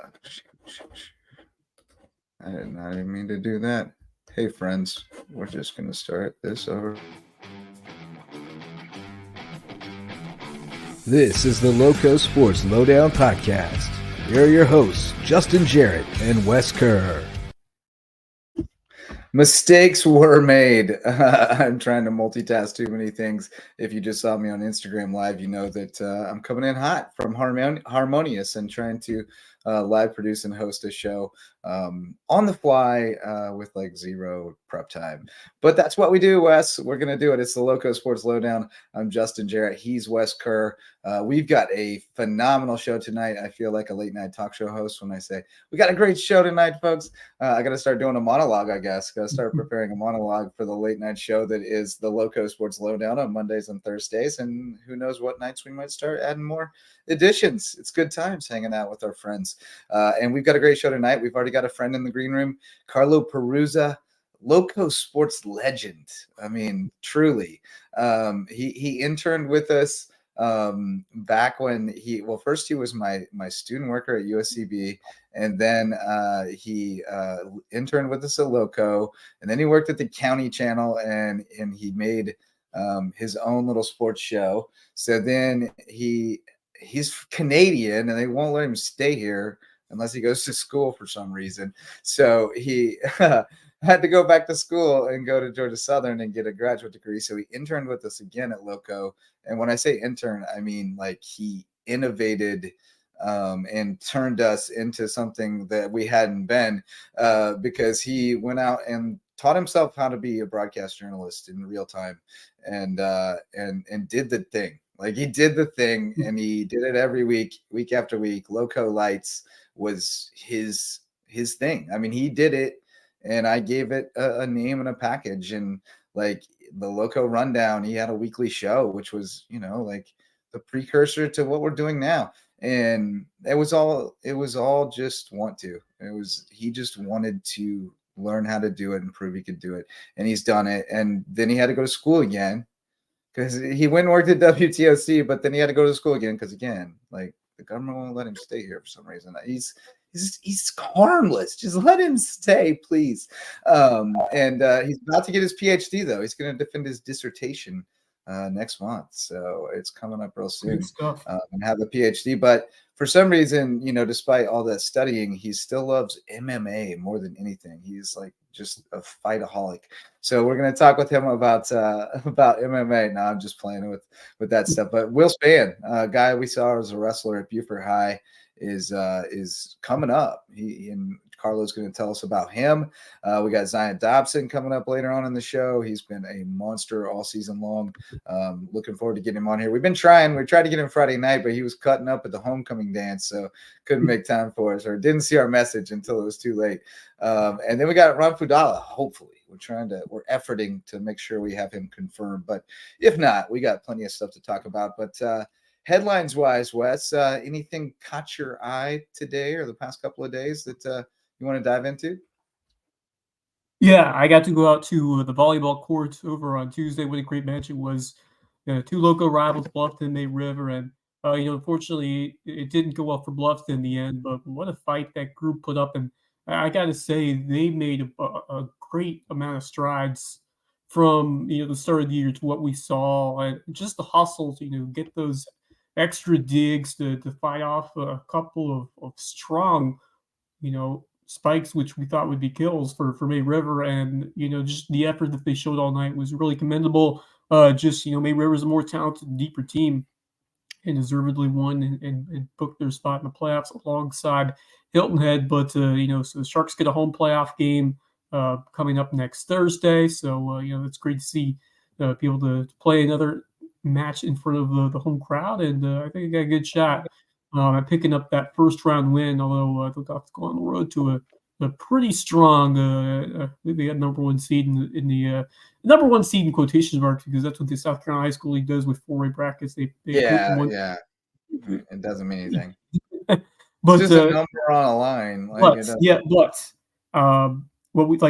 I didn't mean to do that. Hey, friends, we're just going to start this over. This is the LowcoSports Lowdown podcast. Here are your hosts, Justin Jarrett and Wes Kerr. Mistakes were made. I'm trying to multitask too many things. If you just saw me on Instagram Live, you know that I'm coming in hot from Harmonious and trying to live produce and host a show on the fly with like zero prep time. But that's what we do, Wes. We're going to do it. It's the LowcoSports Lowdown. I'm Justin Jarrett. He's Wes Kerr. We've got a phenomenal show tonight. I feel like a late night talk show host when I say we got a great show tonight, folks. I got to start doing a monologue, I guess. Got to start preparing a monologue for the late night show that is the LowcoSports Lowdown on Mondays and Thursdays. And who knows what nights we might start adding more editions. It's good times hanging out with our friends. And we've got a great show tonight. We've already got a friend in the green room, Carlo Perruzza, LowcoSports legend. I mean, truly. He interned with us back when first he was my student worker at USCB, and then he interned with us at Lowco, and then he worked at the county channel, and he made his own little sports show. So then he's Canadian, and they won't let him stay here unless he goes to school for some reason. So he had to go back to school and go to Georgia Southern and get a graduate degree. So he interned with us again at Lowco. And when I say intern, I mean like he innovated and turned us into something that we hadn't been because he went out and taught himself how to be a broadcast journalist in real time and did the thing. Like he did the thing, and he did it every week after week. Lowco Lights was his thing. I mean, he did it, and I gave it a name and a package. And like the Lowco Rundown, he had a weekly show, which was, like the precursor to what we're doing now. And it was all just he just wanted to learn how to do it and prove he could do it. And he's done it. And then he had to go to school again, because he went and worked at WTOC, but then he had to go to school again because, again, like the government won't let him stay here for some reason. He's harmless. Just let him stay, please. And he's about to get his PhD, though. He's going to defend his dissertation next month. So it's coming up real soon and have a PhD. But for some reason, despite all that studying, he still loves MMA more than anything. He's like just a fightaholic. So we're going to talk with him about MMA. Now I'm just playing with that stuff. But Will Spann, a guy we saw as a wrestler at Beaufort High, is coming up. He and Carlo's going to tell us about him. We got Zion Dobson coming up later on in the show. He's been a monster all season long. Looking forward to getting him on here. We tried to get him Friday night, but he was cutting up at the homecoming dance, so couldn't make time for us, or didn't see our message until it was too late. And then we got Ron Fudala. Hopefully, we're efforting to make sure we have him confirmed. But if not, we got plenty of stuff to talk about. But headlines wise, Wes, anything caught your eye today or the past couple of days that you want to dive into? Yeah, I got to go out to the volleyball court over on Tuesday. What a great match it was. Two local rivals, Bluffton and May River. And, unfortunately, it didn't go well for Bluffton in the end. But what a fight that group put up. And I got to say, they made a great amount of strides from, the start of the year to what we saw. And just the hustle to, get those extra digs to fight off a couple of strong, spikes, which we thought would be kills for May River. And, just the effort that they showed all night was really commendable. May River's a more talented, deeper team and deservedly won and booked their spot in the playoffs alongside Hilton Head. But, so the Sharks get a home playoff game coming up next Thursday. So, it's great to see be able to play another match in front of the home crowd. And I think I got a good shot at picking up that first round win, although they'll have to go on the road to a pretty strong, they got number one seed in the number one seed in quotation marks, because that's what the South Carolina High School League does with 4A brackets. They yeah. It doesn't mean anything. But it's just a number on a line. Like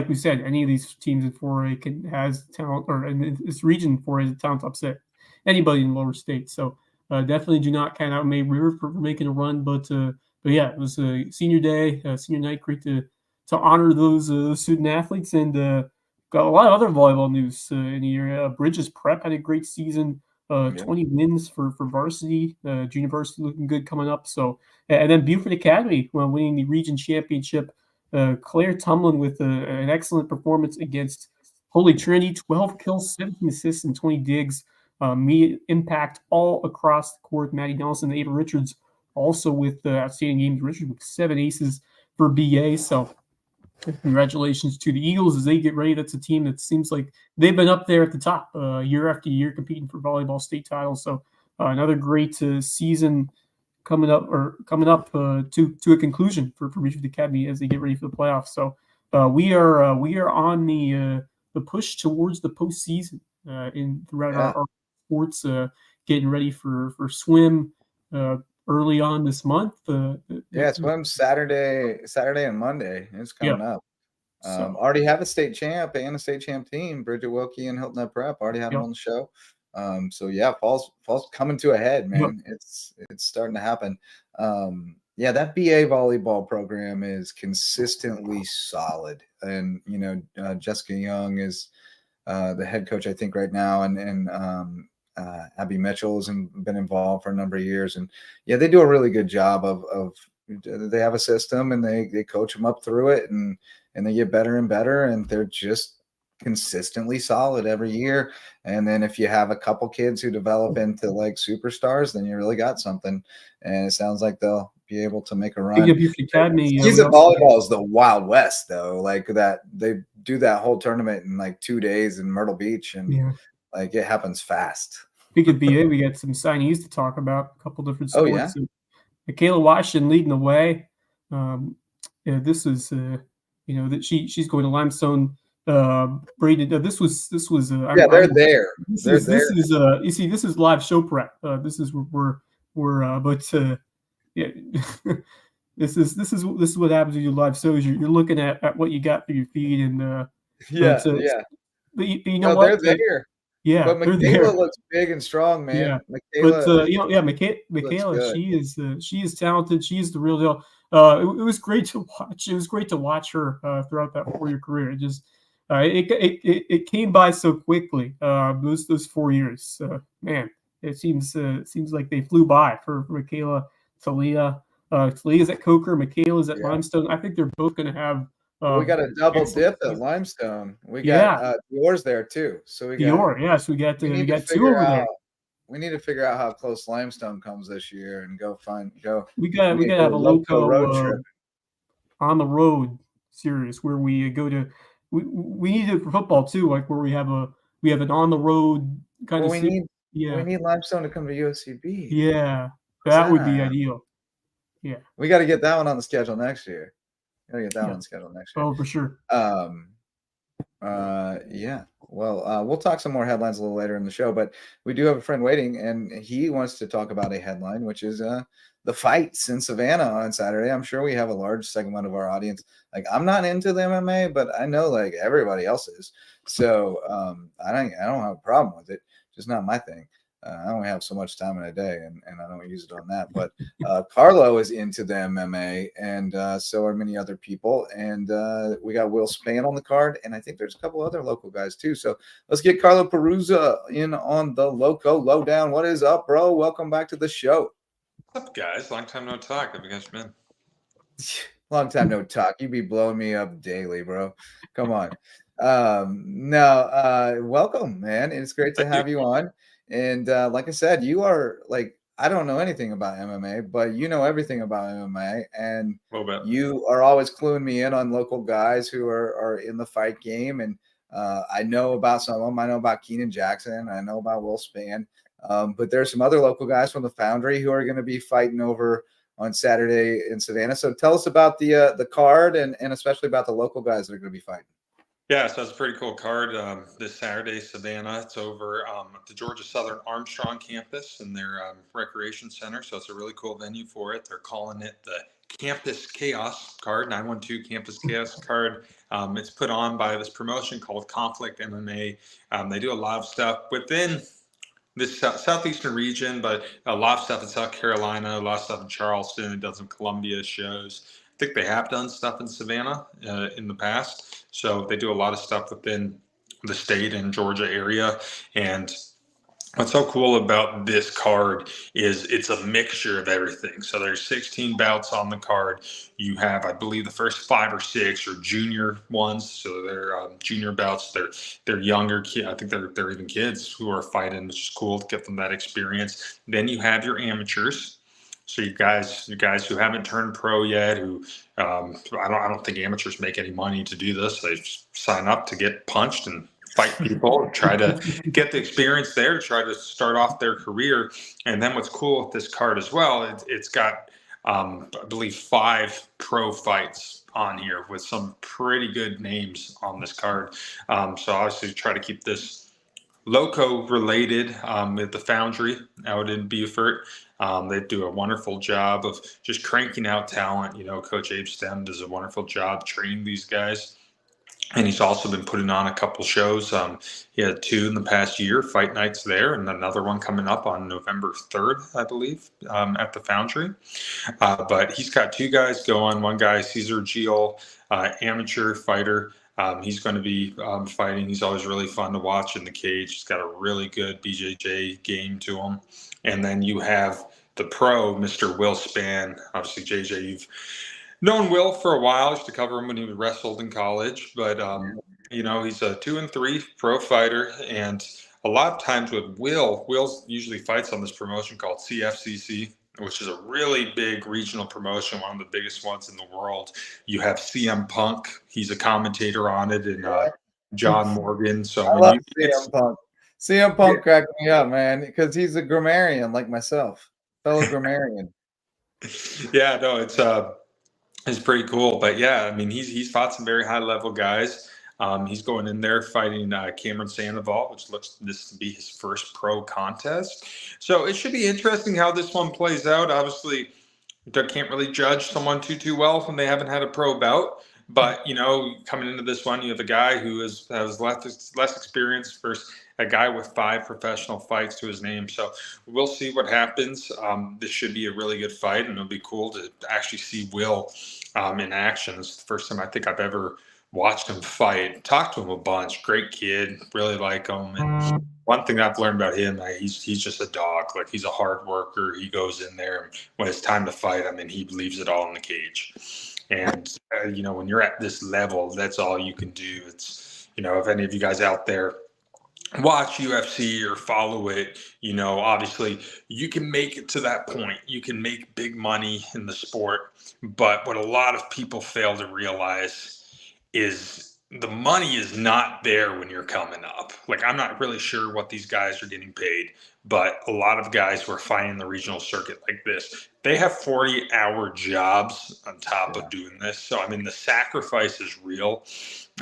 we said, any of these teams in 4A has talent, or in this region 4A has a talent to upset anybody in the lower states. So definitely do not count out May River for making a run, but but yeah, it was a senior day, senior night. Great to honor those student athletes, and got a lot of other volleyball news in the area. Bridges Prep had a great season. Yeah. 20 wins for varsity. Junior varsity looking good coming up. So, and then Beaufort Academy winning the region championship. Claire Tumlin with an excellent performance against Holy Trinity, 12 kills, 17 assists, and 20 digs. Immediate impact all across the court. Maddie Nelson and Ava Richards also with outstanding games. Richards with 7 aces for BA. So congratulations to the Eagles as they get ready. That's a team that seems like they've been up there at the top year after year competing for volleyball state titles. So another great season coming up to a conclusion for Beaufort Academy as they get ready for the playoffs. So we are on the push towards the postseason throughout our sports, getting ready for swim early on this month. Swim Saturday and Monday. It's coming up. Already have a state champ and a state champ team. Bridget Wilkie and Hilton Head Prep already had them on the show. Fall's coming to a head, man. It's starting to happen. That BA volleyball program is consistently solid, and Jessica Young is the head coach, I think, right now, and Abby Mitchell has been involved for a number of years, and they do a really good job of they have a system and they coach them up through it, and they get better and better, and they're just consistently solid every year. And then if you have a couple kids who develop into like superstars, then you really got something. And it sounds like they'll be able to make a run. Season volleyball is the Wild West, though. Like that, they do that whole tournament in like 2 days in Myrtle Beach, and like it happens fast. Speaking of BA, we got some signees to talk about. A couple different sports. Oh, yeah? Michaela Washington leading the way. This is that she's going to Limestone. Braided. This was. They're there. This is you see, this is live show prep. This is this is what happens when you live shows. You're looking at what you got for your feed, and But you know what? They're there. Yeah, but Michaela looks big and strong, man. Yeah, Michaela, Michaela, she is talented. She is the real deal. It was great to watch. It was great to watch her throughout that 4-year career. It just it came by so quickly. Those 4 years, man. It seems like they flew by for Michaela. Talia, Talia's at Coker. Michaela's at Limestone. I think they're both going to have. We got a double dip at Limestone. We got Dior's there too. So we got Dior. Yes, we got 2 over there. We need to figure out how close Limestone comes this year and go. We got to have a Lowco road trip on the road series where we go to. We need it for football too, like where we have an on the road kind of. We need Limestone to come to USCB. Yeah, that would be ideal. Yeah, we got to get that one on the schedule next year. Gotta get that on the schedule next year. Oh, for sure. Well, we'll talk some more headlines a little later in the show, but we do have a friend waiting, and he wants to talk about a headline, which is the fights in Savannah on Saturday. I'm sure we have a large segment of our audience. Like, I'm not into the MMA, but I know like everybody else is. So I don't have a problem with it. Just not my thing. I only have so much time in a day, and I don't use it on that. But Carlo is into the MMA, and so are many other people. And we got Will Spann on the card, and I think there's a couple other local guys too. So let's get Carlo Perruzza in on the Lowco Lowdown. What is up, bro? Welcome back to the show. What's up, guys? Long time no talk. Have you guys been? Long time no talk. You be blowing me up daily, bro. Come on. Welcome, man. It's great to have you on. And like I said, you are like, I don't know anything about MMA, but you know everything about MMA. And you are always cluing me in on local guys who are in the fight game. And I know about some of them. I know about Keenan Jackson. I know about Will Spann. But there's some other local guys from the Foundry who are going to be fighting over on Saturday in Savannah. So tell us about the card and especially about the local guys that are going to be fighting. Yeah, so it's a pretty cool card this Saturday, Savannah. It's over at the Georgia Southern Armstrong campus in their recreation center. So it's a really cool venue for it. They're calling it the Campus Chaos card, 912 Campus Chaos card. It's put on by this promotion called Conflict MMA. They do a lot of stuff within this southeastern region, but a lot of stuff in South Carolina, a lot of stuff in Charleston. It does some Columbia shows. I think they have done stuff in Savannah in the past. So they do a lot of stuff within the state and Georgia area. And what's so cool about this card is it's a mixture of everything. So there's 16 bouts on the card. You have, I believe, the first 5 or 6 are junior ones. So they're junior bouts. They're younger kids. I think they're even kids who are fighting, which is cool to get them that experience. Then you have your amateurs. So you guys who haven't turned pro yet, who I don't think amateurs make any money to do this. They sign up to get punched and fight people, try to get the experience there, to try to start off their career. And then what's cool with this card as well, it's got, I believe, 5 pro fights on here with some pretty good names on this card. So obviously try to keep this Lowco related with the Foundry out in Beaufort. They do a wonderful job of just cranking out talent. You know, Coach Abe Stem does a wonderful job training these guys. And he's also been putting on a couple shows. He had 2 in the past year, fight nights there, and another one coming up on November 3rd, I believe, at the Foundry. But he's got 2 guys going. One guy, Cesar Gil, amateur fighter. He's going to be fighting. He's always really fun to watch in the cage. He's got a really good BJJ game to him. And then you have the pro, Mr. Will Spann. Obviously, JJ, you've known Will for a while. I used to cover him when he wrestled in college, but you know, he's a 2-3 pro fighter, and a lot of times with Will usually fights on this promotion called CFCC, which is a really big regional promotion, one of the biggest ones in the world. You have CM Punk; he's a commentator on it, and John Morgan. So I love CM Punk. CM Punk cracked me up, man, because he's a grammarian like myself, fellow grammarian. Yeah, no, it's pretty cool. But yeah, I mean, he's fought some very high level guys. He's going in there fighting Cameron Sandoval, which looks this to be his first pro contest. So it should be interesting how this one plays out. Obviously, I can't really judge someone too well when they haven't had a pro bout. But, you know, coming into this one, you have a guy who has less experience versus a guy with 5 professional fights to his name. So we'll see what happens. This should be a really good fight, and it'll be cool to actually see Will in action. It's the first time I think I've ever watched him fight. Talked to him a bunch. Great kid. Really like him. And one thing I've learned about him, he's just a dog. Like, he's a hard worker. He goes in there, and when it's time to fight, I mean, he leaves it all in the cage. And, you know, when you're at this level, that's all you can do. It's, you know, if any of you guys out there watch UFC or follow it, you know, obviously you can make it to that point. You can make big money in the sport. But what a lot of people fail to realize is the money is not there when you're coming up. Like, I'm not really sure what these guys are getting paid, but a lot of guys who are fighting the regional circuit like this, they have 40-hour jobs on top of doing this. So, I mean, the sacrifice is real.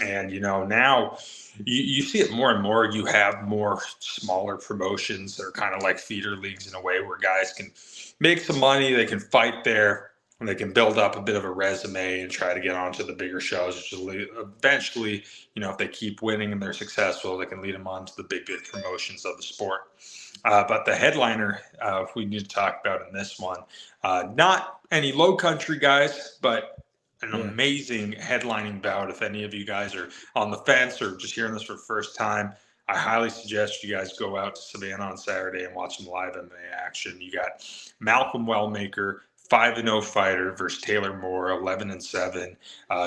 And, you know, now you see it more and more. You have more smaller promotions that are kind of like feeder leagues in a way, where guys can make some money, they can fight there, and they can build up a bit of a resume and try to get onto the bigger shows, which eventually, you know, if they keep winning and they're successful, they can lead them on to the big promotions of the sport. But the headliner we need to talk about in this one, not any Lowcountry guys, but an amazing headlining bout. If any of you guys are on the fence or just hearing this for the first time, I highly suggest you guys go out to Savannah on Saturday and watch some live MMA action. You got Malcolm Wellmaker, 5-0 fighter, versus Taylor Moore, 11-7.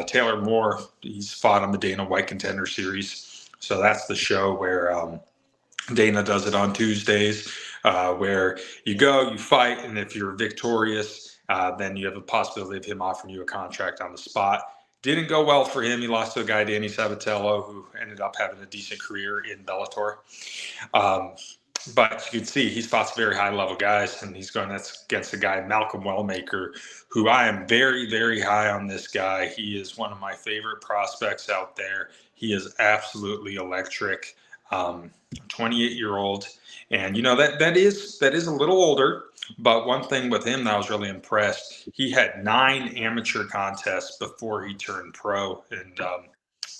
Taylor Moore, he's fought on the Dana White Contender Series. So that's the show where Dana does it on Tuesdays, where you go, you fight, and if you're victorious, then you have a possibility of him offering you a contract on the spot. Didn't go well for him. He lost to a guy, Danny Sabatello, who ended up having a decent career in Bellator. But you can see he's fought some very high-level guys, and he's going against a guy, Malcolm Wellmaker, who I am very, very high on this guy. He is one of my favorite prospects out there. He is absolutely electric. 28-year-old, and you know that is a little older. But one thing with him that I was really impressed, he had 9 amateur contests before he turned pro. And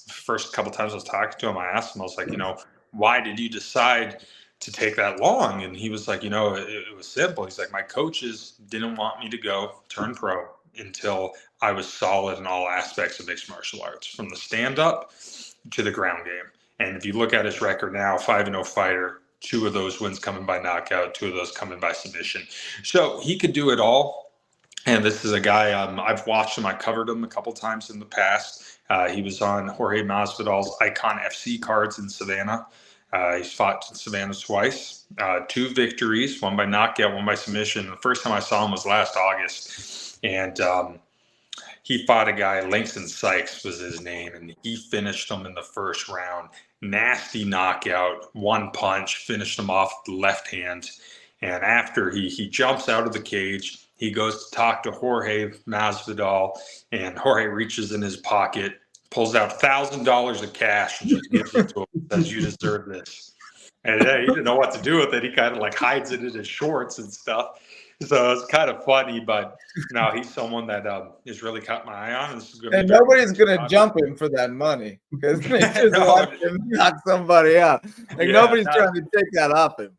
first couple times I was talking to him, I asked him, I was like, you know, why did you decide to take that long? And he was like, it was simple. He's like, my coaches didn't want me to go turn pro until I was solid in all aspects of mixed martial arts, from the stand-up to the ground game. And if you look at his record now, 5-0 fighter, 2 of those wins coming by knockout, 2 of those coming by submission. So he could do it all. And this is a guy I've watched him. I covered him a couple times in the past. He was on Jorge Masvidal's Icon FC cards in Savannah. He's fought in Savannah twice, 2 victories, 1 by knockout, 1 by submission. The first time I saw him was last August. And he fought a guy, Langston Sykes was his name, and he finished him in the first round. Nasty knockout, 1 punch, finished him off with the left hand. And after he jumps out of the cage, he goes to talk to Jorge Masvidal, and Jorge reaches in his pocket, pulls out $1,000 of cash and just gives it to him and says, "You deserve this." And he didn't know what to do with it. He kind of like hides it in his shorts and stuff. So it's kind of funny, but no, he's someone that is really caught my eye on. And nobody's going to jump him for that money because they just watch him knock somebody out. Nobody's trying to take that off him.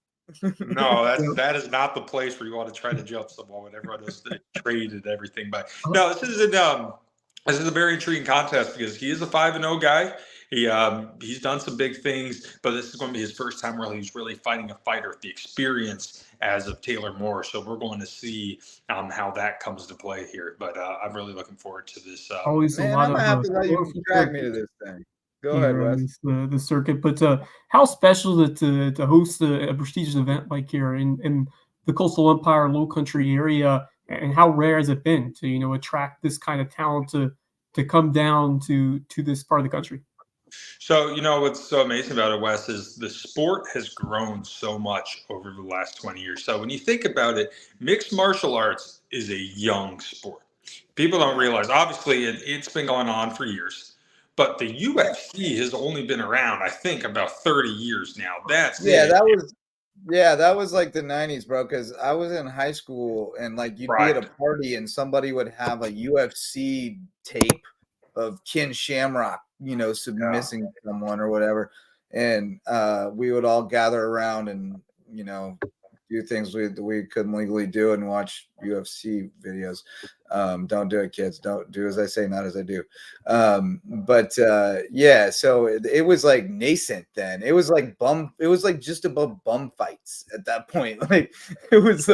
No, that is not the place where you want to try to jump someone when everyone is trade and everything. But no, this is a very intriguing contest because he is a 5-0 guy. He's done some big things, but this is going to be his first time where he's really fighting a fighter with the experience as of Taylor Moore. So we're going to see how that comes to play here. But I'm really looking forward to this. Always a lot I'm of happy that you drag me to this thing. Go ahead, Wes. The circuit, but how special is it to host a prestigious event like here in the Coastal Empire, Lowcountry area, and how rare has it been to attract this kind of talent to come down to this part of the country? So, what's so amazing about it, Wes, is the sport has grown so much over the last 20 years. So when you think about it, mixed martial arts is a young sport. People don't realize, obviously, it's been going on for years. But the UFC has only been around, I think, about 30 years now. That was like the 90s, bro, because I was in high school and like you'd be at a party and somebody would have a UFC tape of Ken Shamrock, submissing someone or whatever. And we would all gather around and, do things we couldn't legally do and watch UFC videos. Don't do it, kids. Don't do as I say, not as I do. So it was like nascent then. It was like just above bum fights at that point. Like it was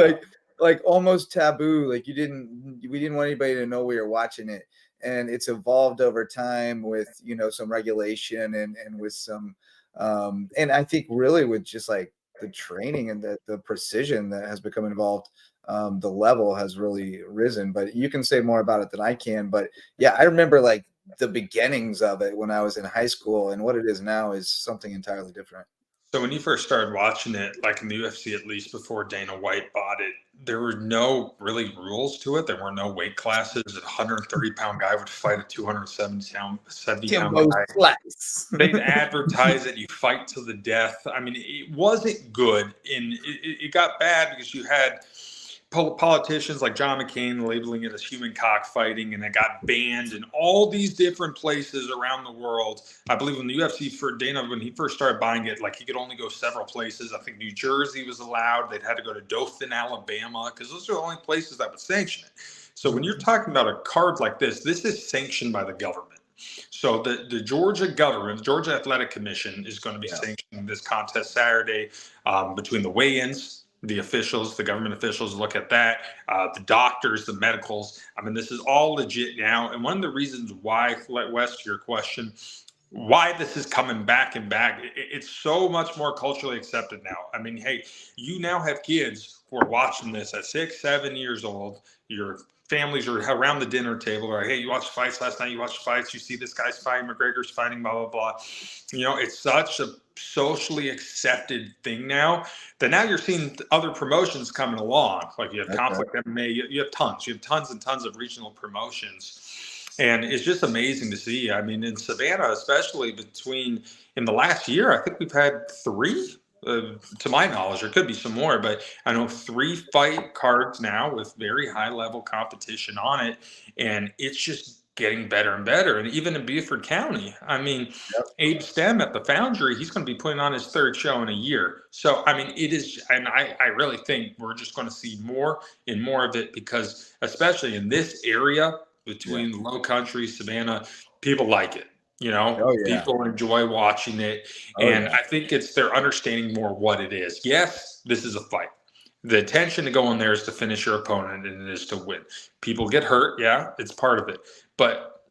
like almost taboo. Like we didn't want anybody to know we were watching it. And it's evolved over time with, some regulation and with some, and I think really with just like the training and the precision that has become involved, the level has really risen. But you can say more about it than I can. But yeah, I remember like the beginnings of it when I was in high school, and what it is now is something entirely different. So when you first started watching it, like in the UFC, at least before Dana White bought it, there were no really rules to it. There were no weight classes. A 130-pound guy would fight a 270-pound guy. They'd advertise that you fight to the death. I mean, it wasn't good. And it got bad because you had politicians like John McCain labeling it as human cockfighting, and it got banned in all these different places around the world. I believe when the UFC for Dana, when he first started buying it, like he could only go several places. I think New Jersey was allowed. They'd had to go to Dothan, Alabama, because those are the only places that would sanction it. So when you're talking about a card like this is sanctioned by the government. So the Georgia government, the Georgia Athletic Commission, is going to be sanctioning this contest Saturday between the weigh-ins. The officials, the government officials look at that, the doctors, the medicals. I mean, this is all legit now. And one of the reasons why, Wes, to your question, why this is coming back and back, it's so much more culturally accepted now. I mean, hey, you now have kids who are watching this at 6, 7 years old. Your families are around the dinner table, or hey, you watched fights last night, you watched fights, you see this guy's fighting, McGregor's fighting, blah, blah, blah. It's such a socially accepted thing now that now you're seeing other promotions coming along. Like you have Conflict MMA, you have tons and tons of regional promotions. And it's just amazing to see. I mean, in Savannah, especially in the last year, I think we've had 3, to my knowledge. There could be some more, but I know 3 fight cards now with very high level competition on it. And it's just getting better and better. And even in Beaufort County, I mean, Abe Stem at the Foundry, he's going to be putting on his third show in a year. So, I mean, it is, and I really think we're just going to see more and more of it, because especially in this area between Lowcountry, Savannah, people like it. You know, people enjoy watching it. And I think they're understanding more what it is. Yes, this is a fight. The intention to go in there is to finish your opponent, and it is to win. People get hurt. Yeah, it's part of it. But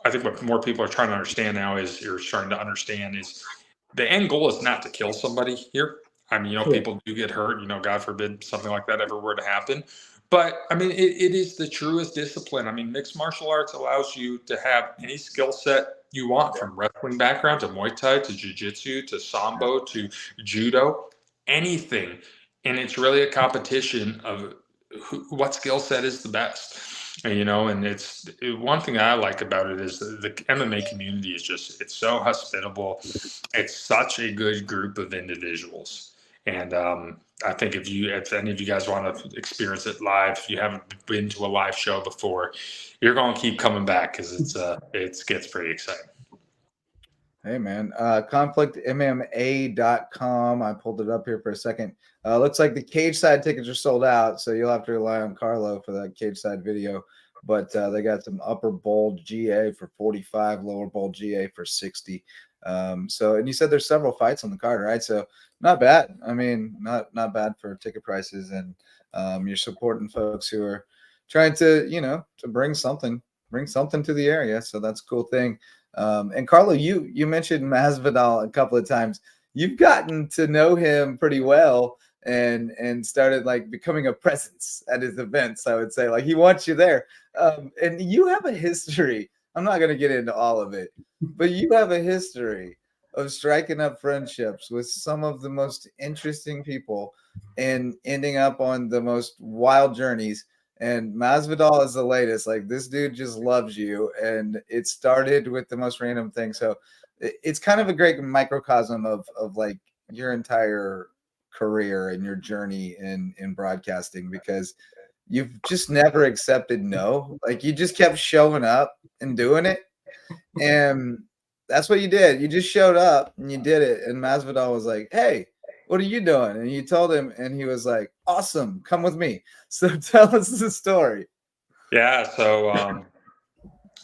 I think what more people are trying to understand now is the end goal is not to kill somebody here. I mean, people do get hurt, God forbid something like that ever were to happen. But I mean, it is the truest discipline. I mean, mixed martial arts allows you to have any skill set you want, from wrestling background to Muay Thai to Jiu-Jitsu to Sambo to Judo, anything. And it's really a competition of what skill set is the best. And it's one thing I like about it is the MMA community is it's so hospitable. It's such a good group of individuals. And I think if any of you guys want to experience it live, if you haven't been to a live show before, you're going to keep coming back, because it gets pretty exciting. Hey, man. ConflictMMA.com. I pulled it up here for a second. Looks like the cage side tickets are sold out, so you'll have to rely on Carlo for that cage side video. But they got some upper bowl GA for 45, lower bowl GA for 60. And you said there's several fights on the card, right? So not bad. I mean, not bad for ticket prices, and you're supporting folks who are trying to, to bring something to the area. So that's a cool thing. And Carlo, you mentioned Masvidal a couple of times. You've gotten to know him pretty well, and started like becoming a presence at his events. I would say, like, he wants you there. And you have a history. I'm not going to get into all of it, but you have a history of striking up friendships with some of the most interesting people and ending up on the most wild journeys. And Masvidal is the latest. Like, this dude just loves you, and it started with the most random thing. So it's kind of a great microcosm of like your entire career and your journey in broadcasting, because you've just never accepted no. Like, you just kept showing up and doing it, and that's what you did. You just showed up and you did it. And Masvidal was like, "Hey, what are you doing?" And you told him, and he was like, "Awesome, come with me." So tell us the story. Yeah, so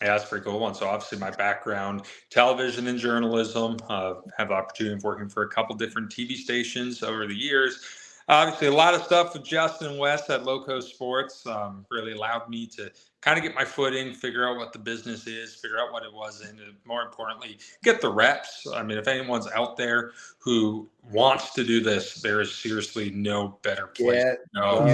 that's a pretty cool one. So obviously my background, television and journalism, have the opportunity of working for a couple different TV stations over the years. Obviously a lot of stuff with Justin and Wes at LowcoSports really allowed me to kind of get my foot in, figure out what the business is, figure out what it was, and more importantly, get the reps. I mean, if anyone's out there who wants to do this, there is seriously no better place to go.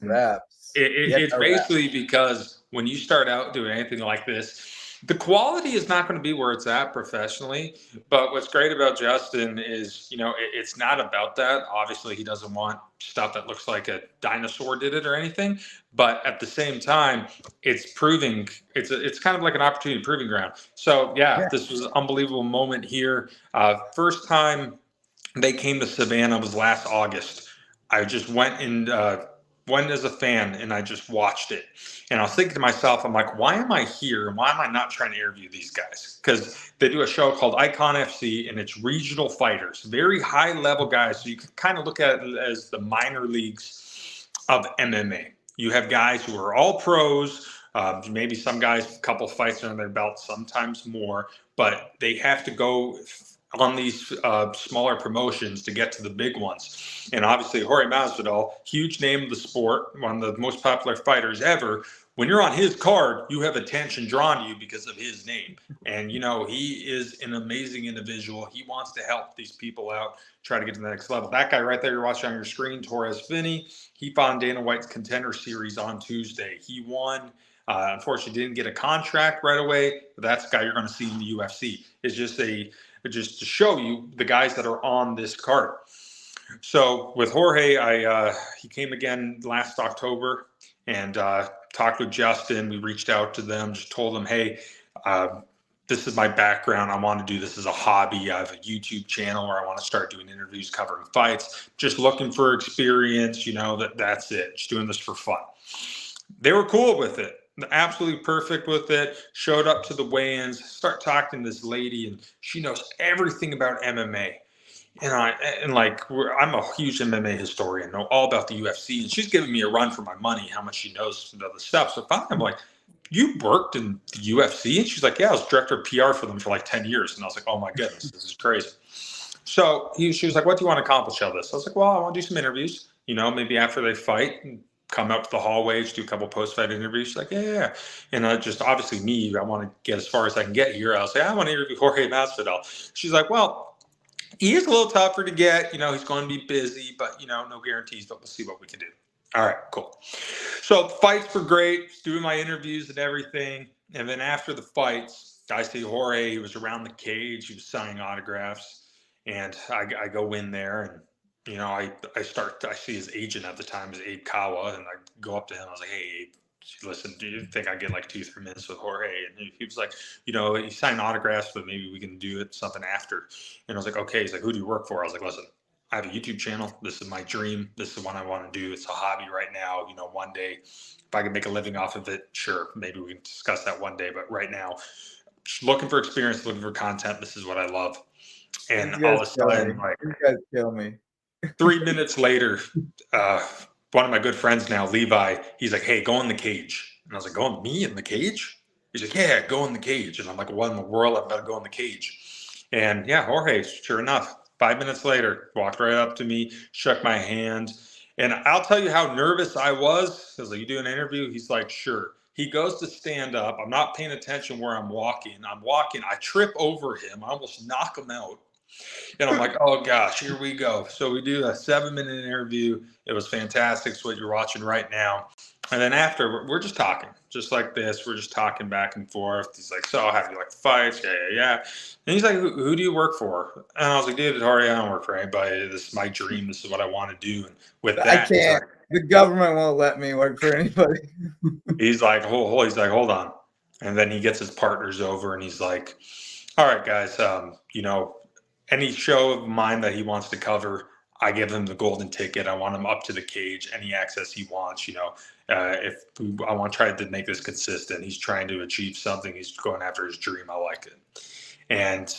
Reps. It's basically because when you start out doing anything like this, the quality is not going to be where it's at professionally. But what's great about Justin is, it's not about that. Obviously, he doesn't want stuff that looks like a dinosaur did it or anything. But at the same time, it's proving it's kind of like an opportunity proving ground. So this was an unbelievable moment here. First time they came to Savannah was last August. I just went as a fan, and I just watched it. And I was thinking to myself, I'm like, why am I here? And why am I not trying to interview these guys? Because they do a show called Icon FC, and it's regional fighters, very high level guys. So you can kind of look at it as the minor leagues of MMA. You have guys who are all pros, maybe some guys, a couple fights under their belt, sometimes more, but they have to go on these smaller promotions to get to the big ones. And obviously Jorge Masvidal, huge name of the sport, one of the most popular fighters ever. When you're on his card, you have attention drawn to you because of his name. And, he is an amazing individual. He wants to help these people out, try to get to the next level. That guy right there you're watching on your screen, Torres Finney, he fought in Dana White's Contender Series on Tuesday. He won. Unfortunately, didn't get a contract right away, but that's the guy you're going to see in the UFC. It's just to show you the guys that are on this card. So with Jorge, he came again last October and talked with Justin. We reached out to them, just told them, hey, this is my background. I want to do this as a hobby. I have a YouTube channel where I want to start doing interviews covering fights. Just looking for experience, that's it. Just doing this for fun. They were cool with it. absolutely perfect with it. Showed up to the weigh-ins, start talking to this lady, and she knows everything about MMA. I'm a huge MMA historian, know all about the UFC, and she's giving me a run for my money, how much she knows about the stuff. So finally, I'm like, "You worked in the UFC?" And she's like, "Yeah, I was director of PR for them for like 10 years." And I was like, "Oh my goodness, this is crazy." So she was like, "What do you want to accomplish out of this?" I was like, "Well, I want to do some interviews, maybe after they fight, and come out to the hallways, do a couple post-fight interviews." She's like, "Yeah, yeah, yeah." And I just, obviously me, I want to get as far as I can get here. I was like, "I want to interview Jorge Masvidal." She's like, "Well, he is a little tougher to get. He's going to be busy, but, no guarantees, but we'll see what we can do." All right, cool. So fights were great, doing my interviews and everything. And then after the fights, I see Jorge, he was around the cage, he was signing autographs. And I go in there and, I see his agent at the time is Abe Kawa. And I go up to him. I was like, "Hey, Abe, listen, do you think I get like 2-3 minutes with Jorge?" And he was like, "He signed autographs, but maybe we can do it something after." And I was like, "Okay." He's like, "Who do you work for?" I was like, "Listen, I have a YouTube channel. This is my dream. This is what I want to do. It's a hobby right now. One day, if I can make a living off of it, sure, maybe we can discuss that one day. But right now, just looking for experience, looking for content. This is what I love." And all of a sudden, you guys kill me. 3 minutes later, one of my good friends now, Levi, he's like, "Hey, go in the cage." And I was like, "Go me in the cage?" He's like, "Yeah, go in the cage." And I'm like, "What in the world? I've got to go in the cage." And yeah, Jorge, sure enough, 5 minutes later, walked right up to me, shook my hand. And I'll tell you how nervous I was. I was like, "You do an interview?" He's like, "Sure." He goes to stand up. I'm not paying attention where I'm walking. I trip over him. I almost knock him out. And I'm like, "Oh gosh, here we go." So we do a 7-minute interview. It was fantastic. It's what you're watching right now. And then after, we're just talking, just like this. We're just talking back and forth. He's like, "So how do you like the fights?" "Yeah, yeah, yeah." And he's like, who do you work for?" And I was like, "Dude, Jorge, I don't work for anybody. This is my dream. This is what I want to do." And with I that, can't. The government won't let me work for anybody. he's like, hold on. And then he gets his partners over and he's like, "All right, guys, any show of mine that he wants to cover, I give him the golden ticket. I want him up to the cage, any access he wants. I want to try to make this consistent. He's trying to achieve something. He's going after his dream. I like it." And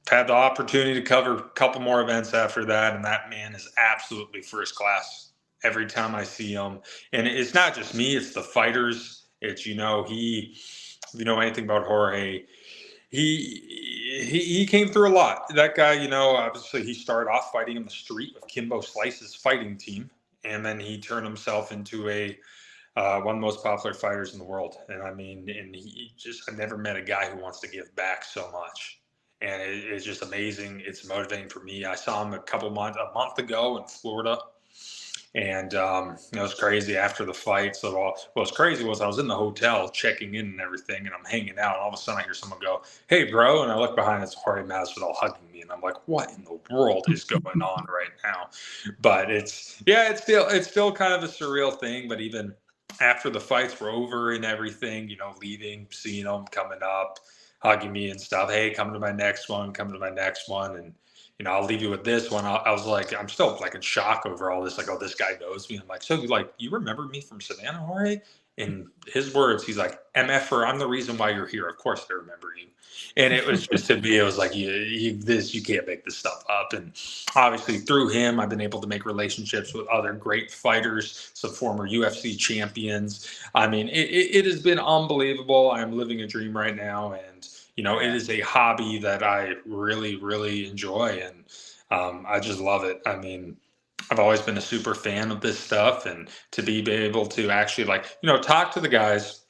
had the opportunity to cover a couple more events after that. And that man is absolutely first class every time I see him. And it's not just me, it's the fighters. It's, if you know anything about Jorge, he came through a lot. That guy, obviously he started off fighting in the street with Kimbo Slice's fighting team, and then he turned himself into one of the most popular fighters in the world. And I never met a guy who wants to give back so much. And it's just amazing. It's motivating for me. I saw him a month ago in Florida. And it was crazy after the fight. So what was crazy was I was in the hotel checking in and everything, and I'm hanging out. And all of a sudden I hear someone go, "Hey, bro." And I look behind, it's Jorge Masvidal hugging me. And I'm like, what in the world is going on right now? But it's still kind of a surreal thing. But even after the fights were over and everything, leaving, seeing them coming up, hugging me and stuff. "Hey, come to my next one, come to my next one." And I'll leave you with this one. I was like, I'm still like in shock over all this. Like, "Oh, this guy knows me." I'm like, "So you remember me from Savannah, Jorge?" In his words, he's like, "MFer, I'm the reason why you're here. Of course I remember you." And it was just, to me, it was like, you can't make this stuff up. And obviously through him, I've been able to make relationships with other great fighters, some former UFC champions. It has been unbelievable. I'm living a dream right now. And it is a hobby that I really, really enjoy, and I just love it. I've always been a super fan of this stuff, and to be able to actually talk to the guys,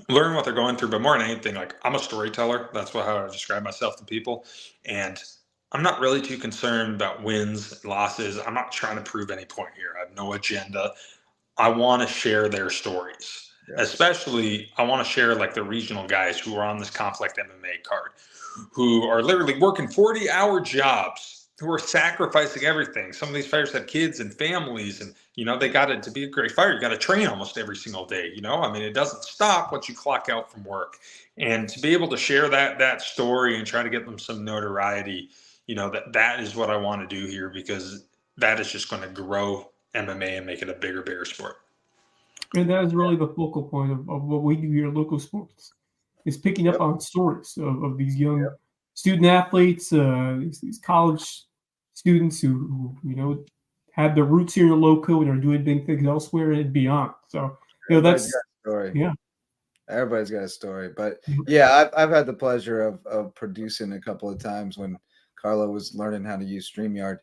learn what they're going through, but more than anything, I'm a storyteller. That's how I describe myself to people, and I'm not really too concerned about wins, losses. I'm not trying to prove any point here. I have no agenda. I want to share their stories. Yeah. Especially, I want to share the regional guys who are on this Conflict MMA card, who are literally working 40-hour jobs, who are sacrificing everything. Some of these fighters have kids and families, and they got to be a great fighter. You got to train almost every single day. It doesn't stop once you clock out from work. And to be able to share that story and try to get them some notoriety, that is what I want to do here, because that is just going to grow MMA and make it a bigger sport. And that is really the focal point of what we do here at Local Sports, is picking up on stories of these young student athletes, these college students who have their roots here in the Lowco and are doing big things elsewhere and beyond. So Everybody's that's got a story. yeah. Everybody's got a story. But Mhm. yeah, I've had the pleasure of producing a couple of times when Carlo was learning how to use StreamYard,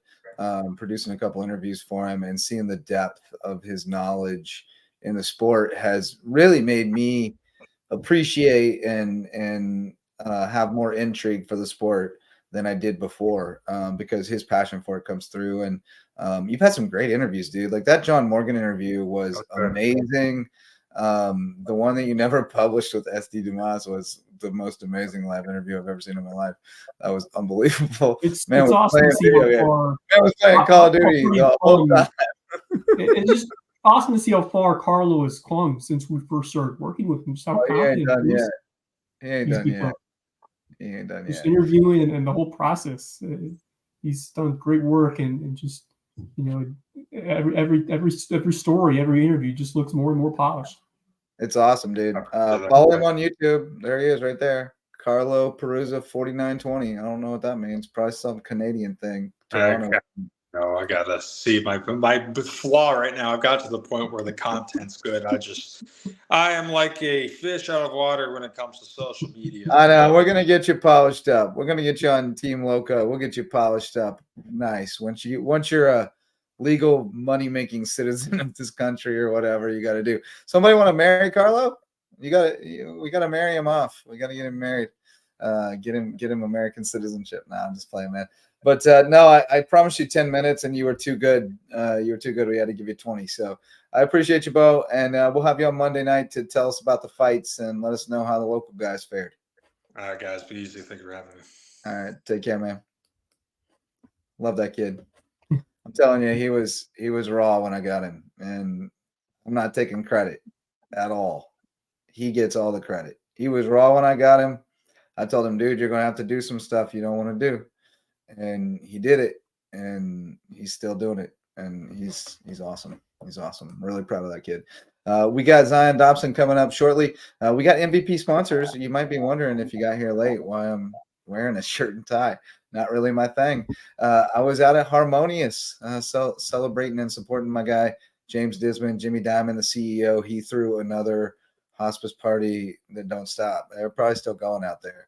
producing a couple interviews for him and seeing the depth of his knowledge in the sport has really made me appreciate and have more intrigue for the sport than I did before, because his passion for it comes through. And you've had some great interviews, dude. Like that John Morgan interview was amazing. The one that you never published with SD Dumas was the most amazing live interview I've ever seen in my life. That was unbelievable. It's Man was awesome playing to see video how games. far Man was playing Call of Duty pretty the whole fun. time. It's just awesome to see how far Carlo has clung since we first started working with him. Just how Oh, he ain't confident done he is. yet. He ain't He's done become. yet. He ain't done Just yet. interviewing and the whole process. He's done great work and just every story, every interview just looks more and more polished. It's awesome, dude. Follow him on YouTube. There he is right there. Carlo Perruzza 4920. I don't know what that means. Probably some Canadian thing. Toronto. No, I gotta see my flaw right now. I've got to the point where the content's good. I am like a fish out of water when it comes to social media. I know. We're gonna get you polished up. We're gonna get you on Team Lowco. We'll get you polished up. Nice. Once you're a legal money making citizen of this country or whatever you got to do. Somebody want to marry Carlo? We got to marry him off. We got to get him married. Get him American citizenship. Nah, I'm just playing, man. But no, I promised you 10 minutes and you were too good. You were too good. We had to give you 20. So I appreciate you, Bo. And we'll have you on Monday night to tell us about the fights and let us know how the local guys fared. All right, guys. Be easy. Thank you for having me. All right. Take care, man. Love that kid. I'm telling you, he was raw when I got him. And I'm not taking credit at all. He gets all the credit. He was raw when I got him. I told him, dude, you're going to have to do some stuff you don't want to do. And he did it, and he's still doing it, and he's awesome. He's awesome. I'm really proud of that kid. We got Zion Dobson coming up shortly. We got MVP sponsors. You might be wondering if you got here late why I'm wearing a shirt and tie. Not really my thing. I was out at Harmonious celebrating and supporting my guy, James Disman, Jimmy Diamond, the CEO. He threw another hospice party that don't stop. They're probably still going out there.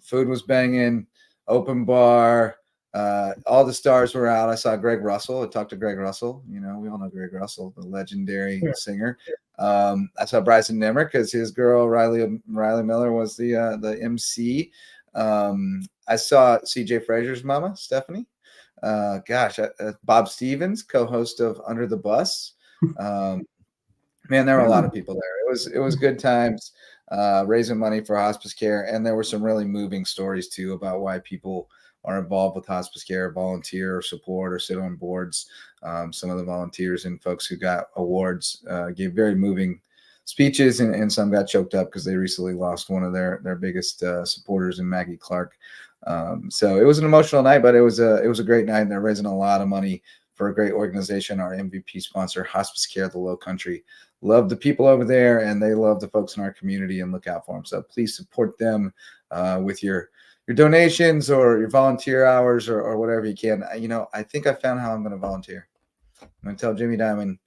Food was banging. Open bar, all the stars were out. I saw Greg Russell. I talked to Greg Russell. We all know Greg Russell, the legendary singer. I saw Bryson Nemmer because his girl Riley Miller was the MC. I saw CJ Frazier's mama, Stephanie. Bob Stevens, co-host of Under the Bus. Man, there were a lot of people there. It was good times. Raising money for hospice care. And there were some really moving stories too about why people are involved with hospice care, volunteer or support or sit on boards. Some of the volunteers and folks who got awards gave very moving speeches, and some got choked up because they recently lost one of their biggest supporters in Maggie Clark. So it was an emotional night, but it was a great night, and they're raising a lot of money for a great organization, our MVP sponsor, Hospice Care, the Lowcountry. Love the people over there, and they love the folks in our community and look out for them. So please support them with your donations or your volunteer hours or whatever you can. I think I found how I'm going to volunteer. I'm going to tell Jimmy Diamond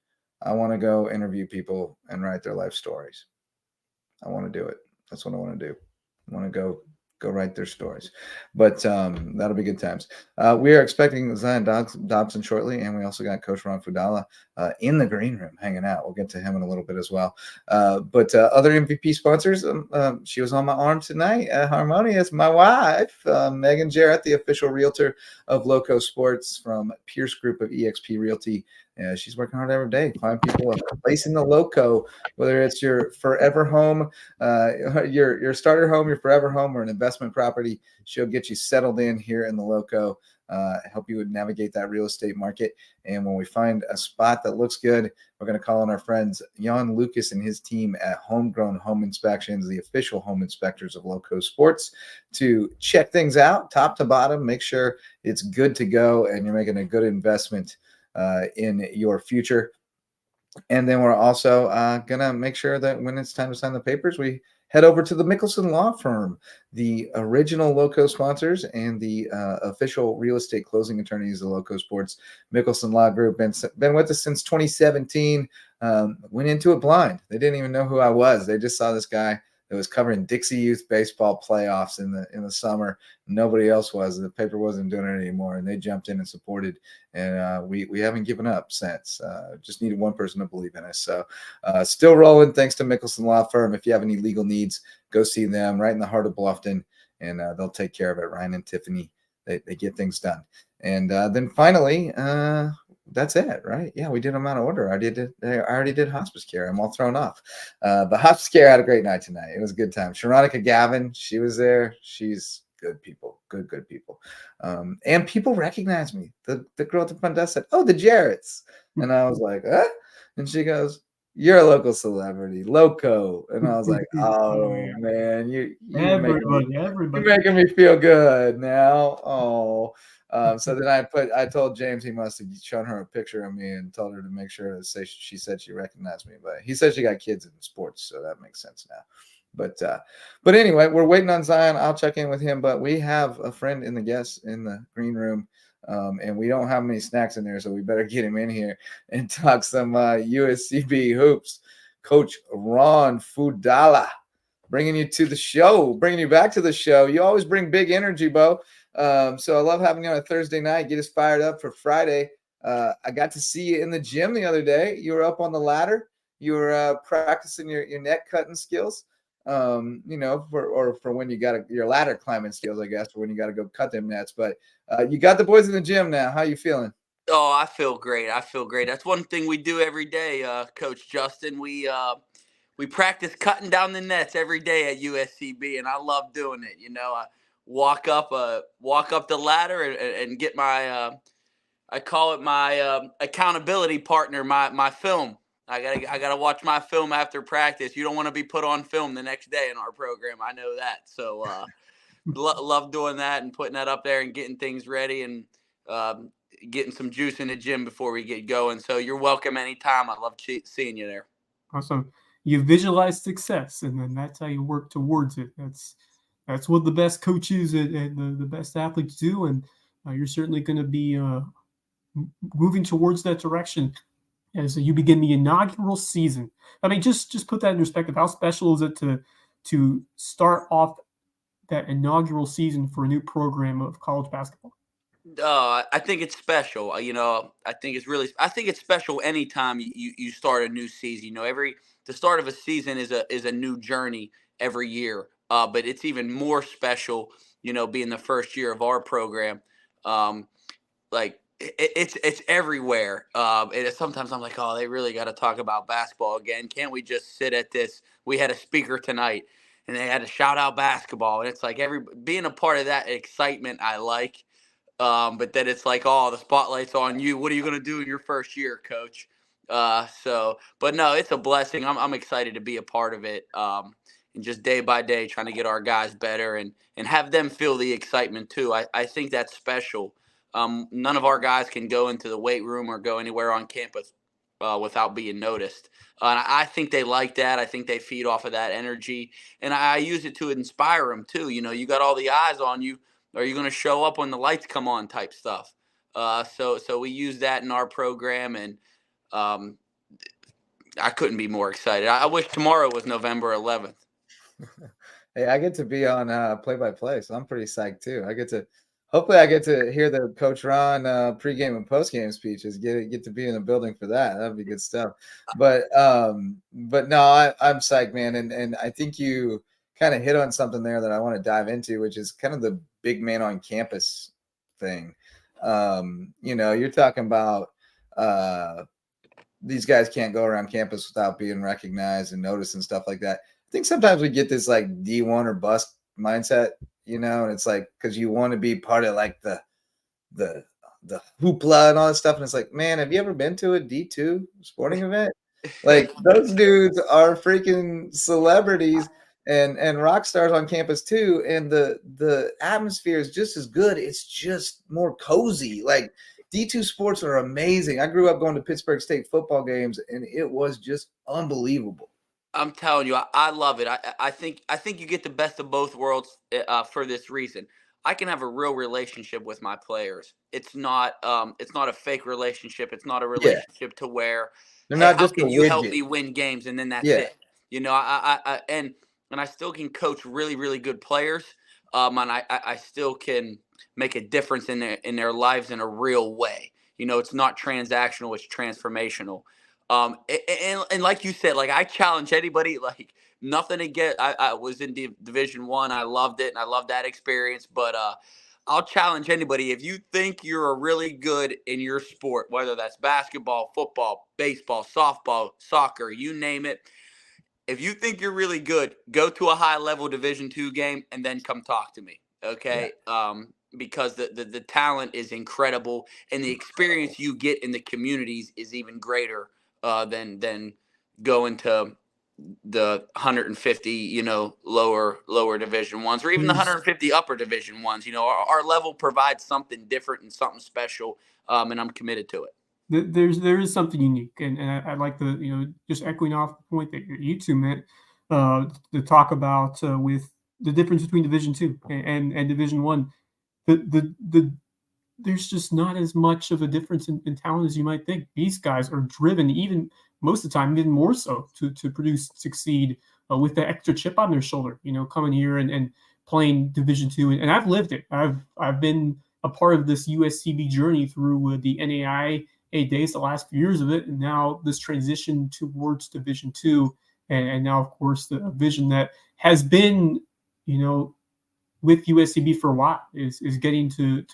I want to go interview people and write their life stories. I want to do it. That's what I want to do. I want to go write their stories. But that'll be good times. We are expecting Zion Dobson shortly, and we also got Coach Ron Fudala in the green room hanging out. We'll get to him in a little bit as well. But other MVP sponsors, she was on my arm tonight. Harmonious, my wife, Megan Jarrett, the official realtor of LowcoSports from Pierce Group of eXp Realty. She's working hard every day. Find people a place in the Lowco, whether it's your forever home, your starter home, your forever home, or an investment property. She'll get you settled in here in the Lowco, help you navigate that real estate market. And when we find a spot that looks good, we're going to call on our friends Jan Lucas and his team at Homegrown Home Inspections, the official home inspectors of LowcoSports, to check things out top to bottom, make sure it's good to go, and you're making a good investment in your future. And then we're also going to make sure that when it's time to sign the papers, we head over to the Mickelson Law Firm, the original Lowco sponsors and the official real estate closing attorneys of Lowco Sports. Mickelson Law Group, been with us since 2017. Went into it blind. They didn't even know who I was. They just saw this guy that was covering Dixie Youth baseball playoffs in the summer. Nobody else was. The paper wasn't doing it anymore, and they jumped in and supported. And we haven't given up since. Just needed one person to believe in us. So still rolling. Thanks to Mickelson Law Firm. If you have any legal needs, go see them right in the heart of Bluffton, and they'll take care of it. Ryan and Tiffany, they get things done. And then finally, that's it, right? Yeah, we did them out of order. I already did hospice care. I'm all thrown off. But hospice care had a great night tonight. It was a good time. Sharonica Gavin, she was there. She's good people, good people. And people recognize me. The girl at the front desk said, "Oh, the Jarretts," and I was like, "Huh?" And she goes, "You're a local celebrity, Lowco." And I was like, "Oh man, you're making me feel good now." Oh. So then I told James he must have shown her a picture of me and told her to make sure to say she said she recognized me, but he said she got kids in sports, so that makes sense now. But anyway, we're waiting on Zion. I'll check in with him, but we have a friend in the green room, and we don't have many snacks in there, so we better get him in here and talk some USCB hoops. Coach Ron Fudala, bringing you back to the show. You always bring big energy, Bo. So I love having you on a Thursday night. Get us fired up for Friday. I got to see you in the gym the other day. You were up on the ladder. You were practicing your net cutting skills. For when you got your ladder climbing skills, I guess, for when you got to go cut them nets. But you got the boys in the gym now. How you feeling? Oh, I feel great. That's one thing we do every day, Coach Justin. We practice cutting down the nets every day at USCB, and I love doing it. I walk up the ladder and get my I call it my accountability partner, my film. I gotta watch my film after practice. You don't want to be put on film the next day in our program. I know that. So love doing that and putting that up there and getting things ready and getting some juice in the gym before we get going. So you're welcome anytime. I love seeing you there. Awesome. You visualize success, and then that's how you work towards it. That's what the best coaches and the best athletes do, and you're certainly going to be moving towards that direction as you begin the inaugural season. I mean, just put that in perspective. How special is it to start off that inaugural season for a new program of college basketball? I think it's special. I think it's special anytime you start a new season. The start of a season is a new journey every year. But it's even more special, being the first year of our program. It's everywhere. And sometimes I'm like, oh, they really got to talk about basketball again. Can't we just sit at this? We had a speaker tonight, and they had to shout out basketball, and it's like being a part of that excitement. I like. But then it's like, oh, the spotlight's on you. What are you going to do in your first year, Coach? But no, it's a blessing. I'm excited to be a part of it. And just day by day trying to get our guys better and have them feel the excitement too. I think that's special. None of our guys can go into the weight room or go anywhere on campus without being noticed. And I think they like that. I think they feed off of that energy. And I use it to inspire them too. You got all the eyes on you. Are you going to show up when the lights come on type stuff? So we use that in our program, and I couldn't be more excited. I wish tomorrow was November 11th. Hey, I get to be on play-by-play, so I'm pretty psyched too. Hopefully I get to hear the Coach Ron pregame and postgame speeches. Get to be in the building for that. That'd be good stuff. But no, I'm psyched, man. And I think you kind of hit on something there that I want to dive into, which is kind of the big man on campus thing. You're talking about these guys can't go around campus without being recognized and noticed and stuff like that. I think sometimes we get this like D1 or bust mindset, and it's like because you want to be part of like the hoopla and all that stuff, and it's like, man, have you ever been to a D2 sporting event? Like those dudes are freaking celebrities and rock stars on campus too, and the atmosphere is just as good. It's just more cozy. Like D2 sports are amazing. I grew up going to Pittsburgh State football games, and it was just unbelievable. I'm telling you, I love it. I think you get the best of both worlds for this reason. I can have a real relationship with my players. It's not a fake relationship. It's not a Yeah, relationship to where, they're hey, not how just a can you help widget. me win games and then that's Yeah, it. And I still can coach really really good players. And I still can make a difference in their lives in a real way. It's not transactional. It's transformational. And like you said, like I challenge anybody, like nothing to get. I was in Division I. I loved it, and I loved that experience. But I'll challenge anybody if you think you're really good in your sport, whether that's basketball, football, baseball, softball, soccer, you name it. If you think you're really good, go to a high level Division II game and then come talk to me. Okay. Because the talent is incredible and the experience you get in the communities is even greater than going to the 150, lower Division ones or even the 150 upper Division ones. Our level provides something different and something special, and I'm committed to it. There is something unique, and I'd like to just echoing off the point that you two meant to talk about with the difference between Division II and Division I. The there's just not as much of a difference in talent as you might think. These guys are driven, even most of the time, even more so to produce, succeed with the extra chip on their shoulder. Coming here and playing Division II, and I've lived it. I've been a part of this USCB journey through the NAIA days, the last few years of it, and now this transition towards Division II, and now of course the vision that has been, with USCB for a while is getting to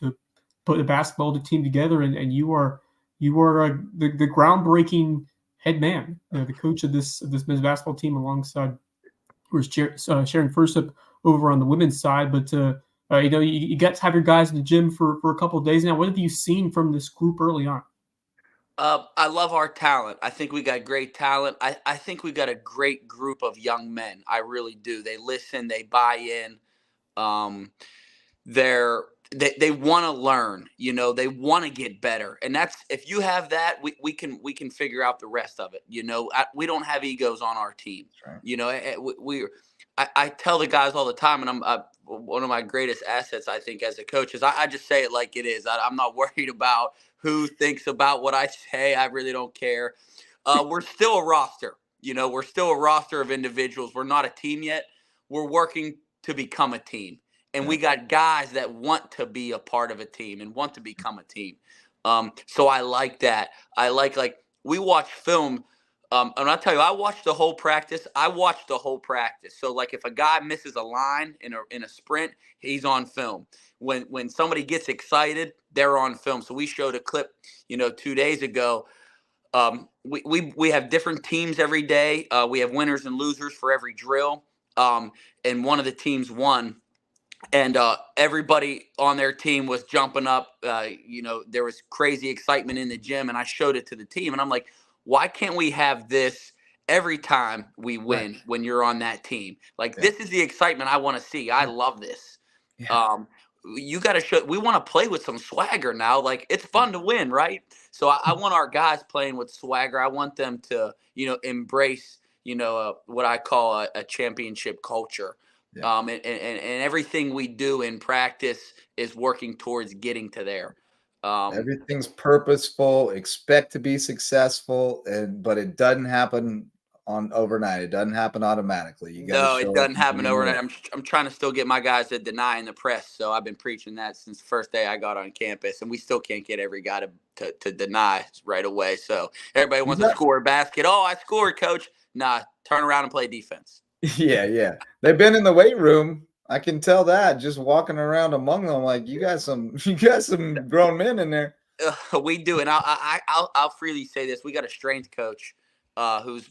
put a basketball team together, and you are the groundbreaking head man, the coach of this men's basketball team, alongside, of course, Sharon Fursup over on the women's side. But you got to have your guys in the gym for a couple of days now. What have you seen from this group early on? I love our talent. I think we got great talent. I think we got a great group of young men. I really do. They listen. They buy in. They want to learn. They want to get better. And that's, if you have that, we can figure out the rest of it. We don't have egos on our team. Right. I tell the guys all the time, and I'm one of my greatest assets, I think, as a coach is I just say it like it is. I'm not worried about who thinks about what I say. I really don't care. We're still a roster. We're still a roster of individuals. We're not a team yet. We're working to become a team. And we got guys that want to be a part of a team and want to become a team. So I like that. I like we watch film. And I'll tell you, I watched the whole practice. So like if a guy misses a line in a sprint, he's on film. When somebody gets excited, they're on film. So we showed a clip, 2 days ago. We have different teams every day. We have winners and losers for every drill. And one of the teams won. And everybody on their team was jumping up. There was crazy excitement in the gym, and I showed it to the team. And I'm like, why can't we have this every time we win when you're on that team? This is the excitement I want to see. I love this. Yeah. You got to show. We want to play with some swagger now. It's fun to win, right? So I want our guys playing with swagger. I want them to, embrace, what I call a championship culture. Yeah. And everything we do in practice is working towards getting to there. Everything's purposeful, expect to be successful, but it doesn't happen on overnight. It doesn't happen automatically. It doesn't happen overnight. I'm trying to still get my guys to deny in the press. So I've been preaching that since the first day I got on campus, and we still can't get every guy to deny right away. So everybody wants to score a basket. Oh, I scored, coach. Nah, turn around and play defense. Yeah. They've been in the weight room. I can tell that just walking around among them. Like you got some grown men in there. We do, and I'll freely say this: we got a strength coach, who's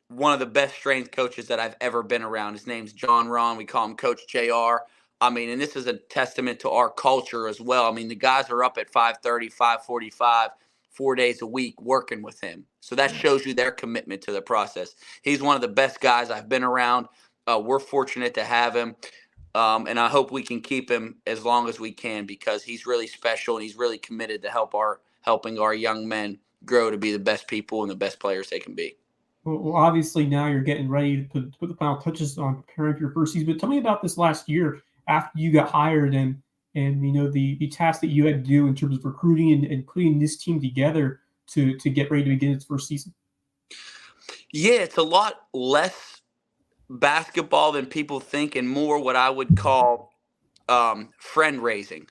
one of the best strength coaches that I've ever been around. His name's John Ron. We call him Coach JR. I mean, and this is a testament to our culture as well. I mean, the guys are up at 5:30, 5:45. 4 days a week working with him. So that shows you their commitment to the process. He's one of the best guys I've been around. We're fortunate to have him. And I hope we can keep him as long as we can, because he's really special and he's really committed to helping our young men grow to be the best people and the best players they can be. Well, obviously now you're getting ready to put the final touches on preparing for your first season. But tell me about this last year after you got hired and the task that you had to do in terms of recruiting and putting this team together to get ready to begin its first season. Yeah, it's a lot less basketball than people think, and more what I would call friend raising.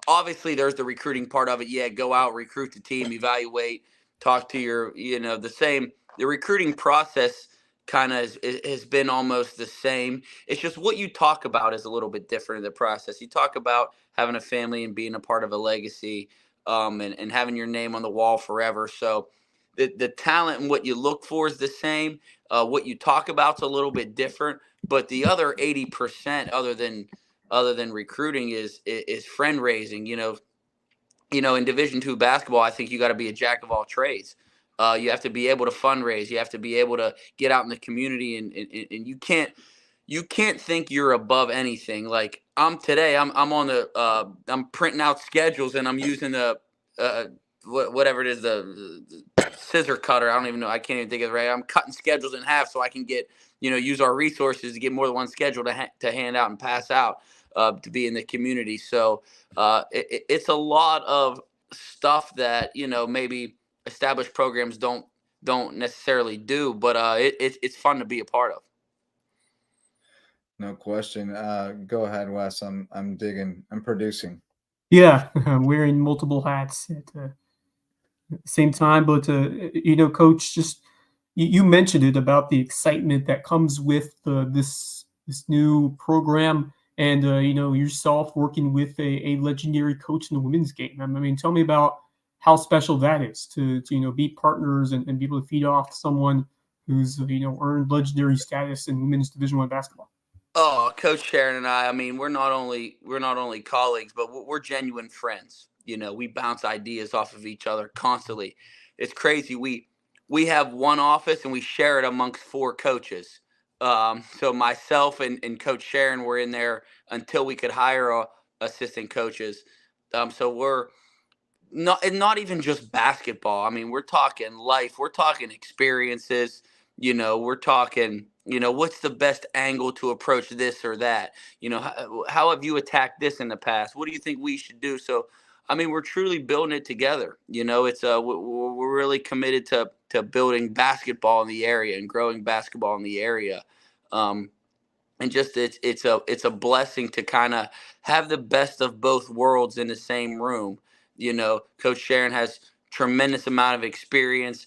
Obviously there's the recruiting part of it. Yeah, go out, recruit the team, evaluate, talk to your, the recruiting process kind of has been almost the same. It's just what you talk about is a little bit different in the process. You talk about having a family and being a part of a legacy, and having your name on the wall forever. So the talent and what you look for is the same. What you talk about is a little bit different, but the other 80% other than recruiting is friend raising. In Division II basketball, I think you got to be a jack of all trades. You have to be able to fundraise. You have to be able to get out in the community, and you can't think you're above anything. Like I'm on the I'm printing out schedules and I'm using the whatever it is, the scissor cutter. I don't even know. I can't even think of it right. I'm cutting schedules in half so I can get use our resources to get more than one schedule to hand out and pass out. To be in the community. So it's a lot of stuff that, maybe established programs don't necessarily do, but it's fun to be a part of. No question. Go ahead, Wes. I'm digging. I'm producing. Yeah, I'm wearing multiple hats at the same time. But Coach, just you mentioned it about the excitement that comes with this new program, and yourself working with a legendary coach in the women's game. I mean, tell me about how special that is to be partners and be able to feed off someone who's earned legendary status in women's Division I basketball. Oh, Coach Sharon and I mean, we're not only colleagues, but we're genuine friends. We bounce ideas off of each other constantly. It's crazy. We have one office and we share it amongst 4 coaches. So myself and Coach Sharon were in there until we could hire assistant coaches. So we're not even just basketball. I mean, we're talking life. We're talking experiences. We're talking, what's the best angle to approach this or that? How have you attacked this in the past? What do you think we should do? So, I mean, we're truly building it together. It's we're really committed to building basketball in the area and growing basketball in the area. And just it's a blessing to kind of have the best of both worlds in the same room. Coach Sharon has tremendous amount of experience,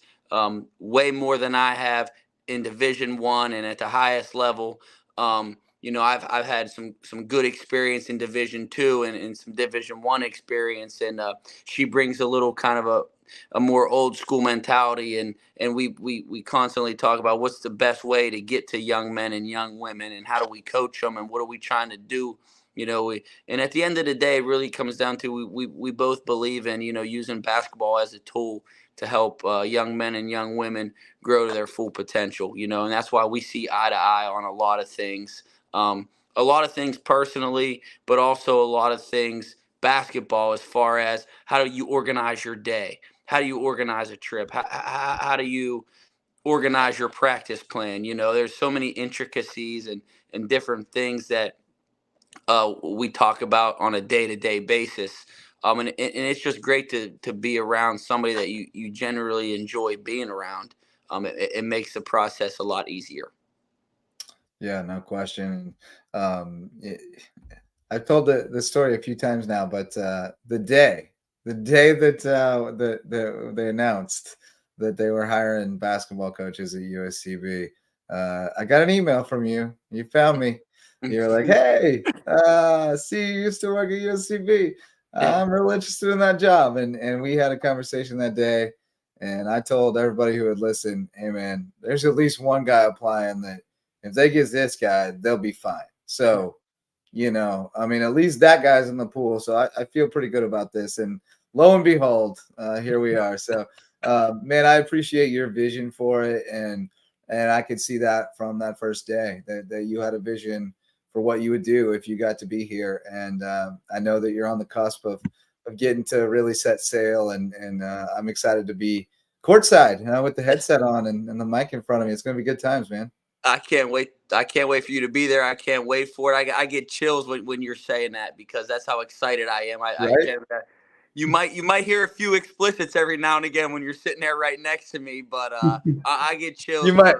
way more than I have in Division I and at the highest level. I've had some good experience in Division II and some Division I experience, and she brings a little kind of a more old school mentality, and we constantly talk about what's the best way to get to young men and young women, and how do we coach them, and what are we trying to do. And at the end of the day, it really comes down to we both believe in using basketball as a tool to help young men and young women grow to their full potential. And that's why we see eye to eye on a lot of things. A lot of things personally, but also a lot of things basketball, as far as how do you organize your day? How do you organize a trip? How do you organize your practice plan? There's so many intricacies and different things that we talk about on a day-to-day basis. And it's just great to be around somebody that you generally enjoy being around. It makes the process a lot easier. Yeah, no question. I've told the story a few times now, but the day that they announced that they were hiring basketball coaches at USCB, I got an email from you. You found me. You were like, "Hey, see, you used to work at USCB. I'm real interested in that job." And we had a conversation that day, and I told everybody who would listen, "Hey, man, there's at least one guy applying that if they get this guy, they'll be fine." So, I mean, at least that guy's in the pool. So I feel pretty good about this. And lo and behold, here we are. So, man, I appreciate your vision for it. And I could see that from that first day that you had a vision what you would do if you got to be here. And I know that you're on the cusp of getting to really set sail, and I'm excited to be courtside, with the headset on and the mic in front of me. It's going to be good times, man. I can't wait. I can't wait for you to be there. I can't wait for it. I get chills when you're saying that, because that's how excited I am. Right? You might hear a few explicits every now and again when you're sitting there right next to me, but I get chills. You might.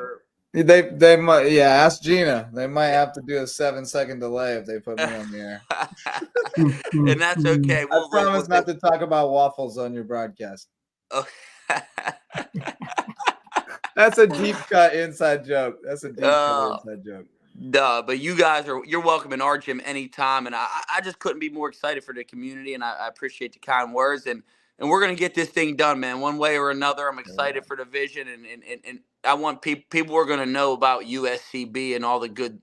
They might. Yeah, ask Gina. They might have to do a 7-second delay if they put me on the air. And that's okay. I promise not to talk about waffles on your broadcast. Oh. That's a deep cut inside joke. Inside joke. Duh, but you're welcome in our gym anytime, and I just couldn't be more excited for the community, and I appreciate the kind words, and we're gonna get this thing done, man, one way or another. I'm excited for the vision, and I want people are gonna know about USCB and all the good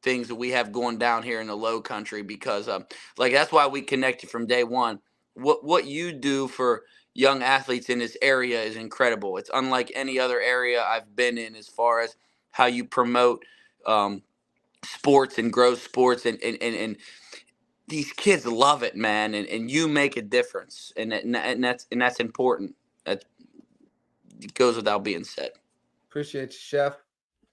things that we have going down here in the Lowcountry, because that's why we connected from day one. What you do for young athletes in this area is incredible. It's unlike any other area I've been in, as far as how you promote sports and grow sports, and these kids love it, man, and you make a difference, and that's important. That goes without being said. Appreciate you, Chef.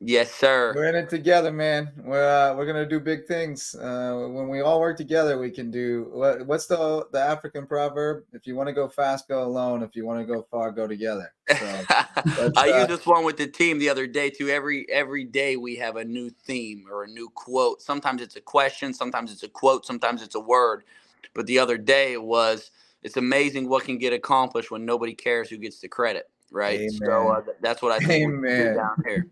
Yes, sir. We're in it together, man. We're gonna do big things. When we all work together, we can do what's the African proverb? If you want to go fast, go alone. If you want to go far, go together. So I used this one with the team the other day too. Every day we have a new theme or a new quote. Sometimes it's a question, sometimes it's a quote, sometimes it's a word. But the other day it was, it's amazing what can get accomplished when nobody cares who gets the credit. Right. Amen. So that's what I think we do down here.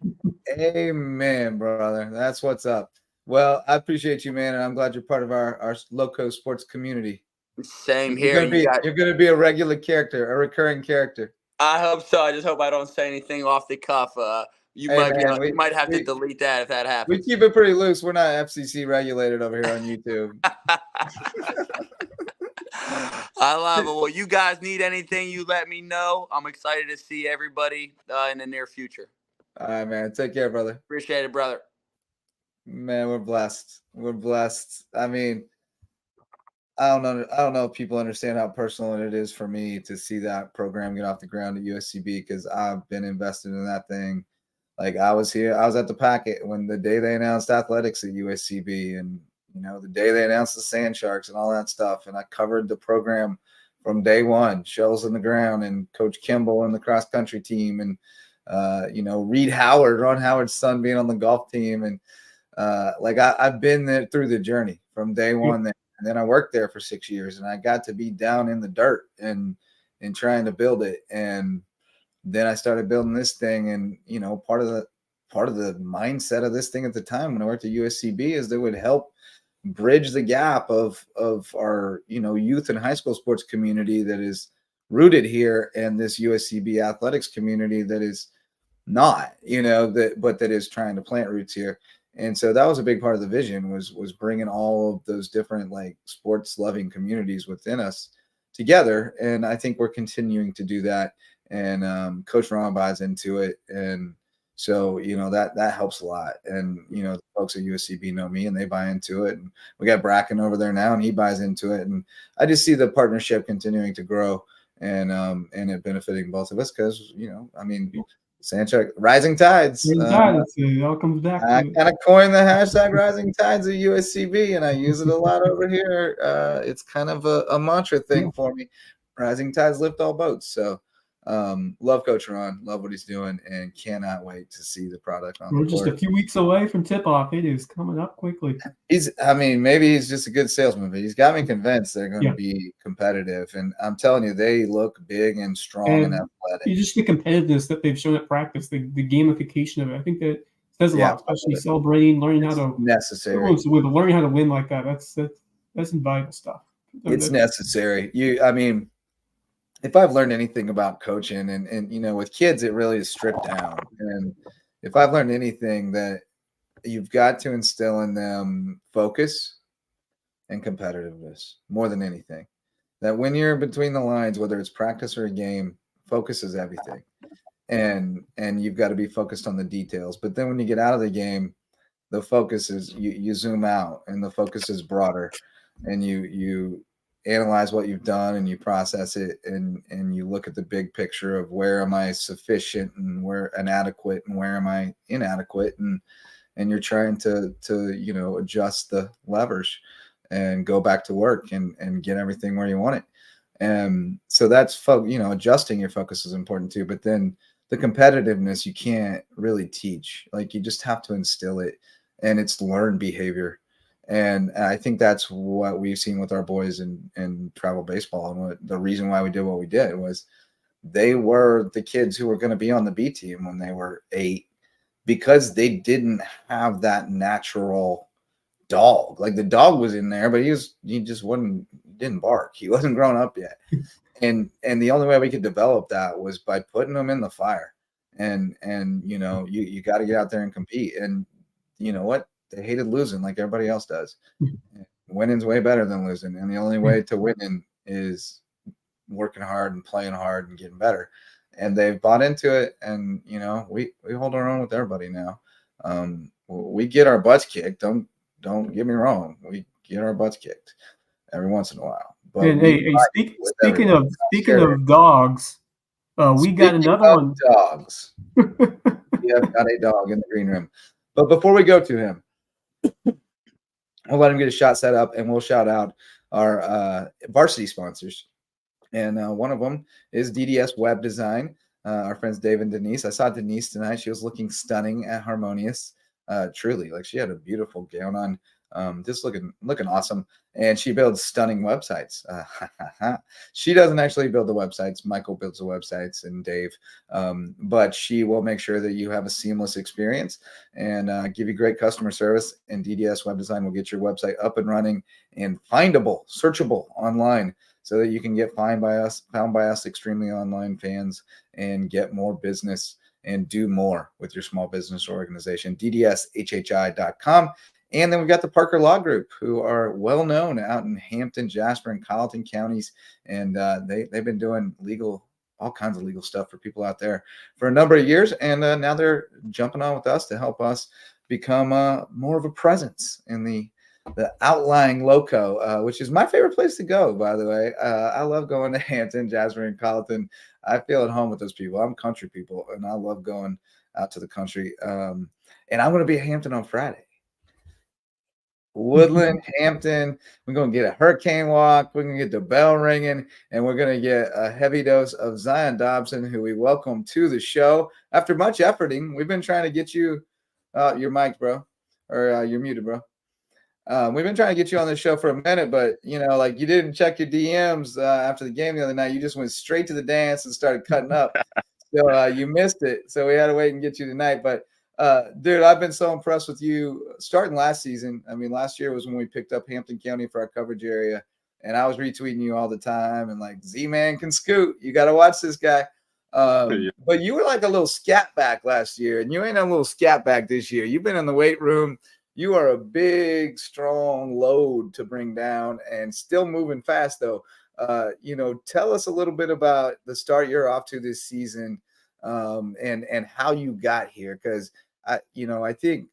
Amen, brother. That's what's up. Well, I appreciate you, man, and I'm glad you're part of our LowcoSports community. Same here. You're gonna be a regular character, a recurring character. I hope so. I just hope I don't say anything off the cuff. You might have to delete that if that happens. We keep it pretty loose. We're not FCC regulated over here on YouTube. I love it. Well, you guys need anything, you let me know. I'm excited to see everybody in the near future. All right, man. Take care, brother. Appreciate it, brother. Man, we're blessed. We're blessed. I mean, I don't know if people understand how personal it is for me to see that program get off the ground at USCB, because I've been invested in that thing. Like, I was at the packet when the day they announced athletics at USCB, and the day they announced the Sand Sharks and all that stuff. And I covered the program from day one, shells in the ground, and Coach Kimball and the cross country team, and Reed Howard, Ron Howard's son, being on the golf team. And I've been there through the journey from day one there. And then I worked there for 6 years, and I got to be down in the dirt and trying to build it. And then I started building this thing. And, part of the mindset of this thing at the time when I worked at USCB is that would help bridge the gap of our, youth and high school sports community that is rooted here, and this USCB athletics community that is not, but that is trying to plant roots here. And so that was a big part of the vision, was bringing all of those different sports loving communities within us together. And I think we're continuing to do that. And Coach Ron buys into it. And so, that helps a lot. And, the folks at USCB know me, and they buy into it. And we got Bracken over there now, and he buys into it. And I just see the partnership continuing to grow, and it benefiting both of us, because, Sandchuck, rising tides. It all comes back. I kind of coined the hashtag rising tides at USCB, and I use it a lot over here. It's kind of a mantra thing for me. Rising tides lift all boats. So love Coach Ron, love what he's doing, and cannot wait to see the product on the court. We're just a few weeks away from tip-off. It is coming up quickly. Maybe he's just a good salesman, but he's got me convinced they're going to be competitive. And I'm telling you, they look big and strong and athletic. Just the competitiveness that they've shown at practice, the gamification of it. I think that says a lot, especially celebrating, learning how to necessary. Learning how to win like that. That's invaluable stuff. It's necessary. If I've learned anything about coaching, and with kids, it really is stripped down. And if I've learned anything, that you've got to instill in them focus and competitiveness more than anything. That when you're between the lines, whether it's practice or a game, focus is everything. And you've got to be focused on the details. But then when you get out of the game, the focus is you zoom out and the focus is broader, and you analyze what you've done and you process it, and you look at the big picture of where am I sufficient and where inadequate and where am I inadequate, and you're trying to adjust the levers and go back to work and get everything where you want it. And so that's adjusting your focus is important too. But then the competitiveness you can't really teach. Like, you just have to instill it, and it's learned behavior. And I think that's what we've seen with our boys in travel baseball. And the reason why we did what we did was they were the kids who were going to be on the B team when they were 8, because they didn't have that natural dog. Like, the dog was in there, but he just didn't bark. He wasn't grown up yet. And the only way we could develop that was by putting them in the fire. And you got to get out there and compete. And you know what? They hated losing like everybody else does. Winning's way better than losing. And the only way to win is working hard and playing hard and getting better. And they've bought into it. And, we hold our own with everybody now. We get our butts kicked. Don't get me wrong. We get our butts kicked every once in a while. But speaking of dogs, we got another one. Dogs. We have got a dog in the green room. But before we go to him, we'll let him get a shot set up, and we'll shout out our varsity sponsors. And one of them is DDS Web Design. Our friends Dave and Denise. I saw Denise tonight. She was looking stunning at Harmonious. Truly, like, she had a beautiful gown on, just looking awesome. And she builds stunning websites. She doesn't actually build the websites. Michael builds the websites, and Dave. But she will make sure that you have a seamless experience and give you great customer service. And DDS Web Design will get your website up and running and findable, searchable online, so that you can get found by us, extremely online fans, and get more business and do more with your small business organization. DDSHHI.com. And then we've got the Parker Law Group, who are well known out in Hampton, Jasper, and Colleton counties. And they've been doing all kinds of legal stuff for people out there for a number of years. And now they're jumping on with us to help us become more of a presence in the outlying Lowco, which is my favorite place to go, by the way. I love going to Hampton, Jasper, and Colleton. I feel at home with those people. I'm country people, and I love going out to the country. And I'm going to be at Hampton on Friday. Woodland, Hampton. We're going to get a hurricane walk. We're going to get the bell ringing, and we're going to get a heavy dose of Zion Dobson, who we welcome to the show. After much efforting, we've been trying to get you your mic, bro, or you're muted, bro. We've been trying to get you on the show for a minute, but you didn't check your DMs after the game the other night. You just went straight to the dance and started cutting up. So you missed it. So we had to wait and get you tonight. But dude, I've been so impressed with you starting last season. I mean, last year was when we picked up Hampton County for our coverage area, and I was retweeting you all the time and like, Z-Man can scoot. You got to watch this guy. But you were like a little scat back last year, and you ain't a little scat back this year. You've been in the weight room. You are a big, strong load to bring down, and still moving fast, though. Tell us a little bit about the start you're off to this season, and how you got here. Because I think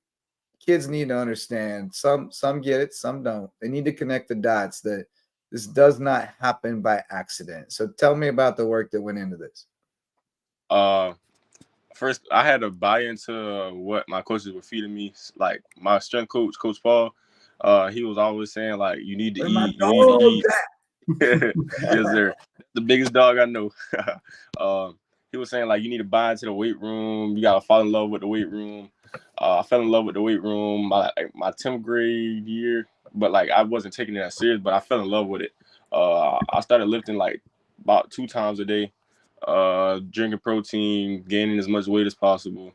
kids need to understand. Some get it, some don't. They need to connect the dots that this does not happen by accident. So tell me about the work that went into this. First, I had to buy into what my coaches were feeding me. Like my strength coach, Coach Paul, he was always saying, like, you need to eat. You need to eat. Yes, sir. The biggest dog I know. He was saying, like, you need to buy into the weight room. You got to fall in love with the weight room. I fell in love with the weight room my 10th grade year, but like I wasn't taking it that serious, but I fell in love with it. I started lifting like about 2 times a day. Drinking protein, gaining as much weight as possible.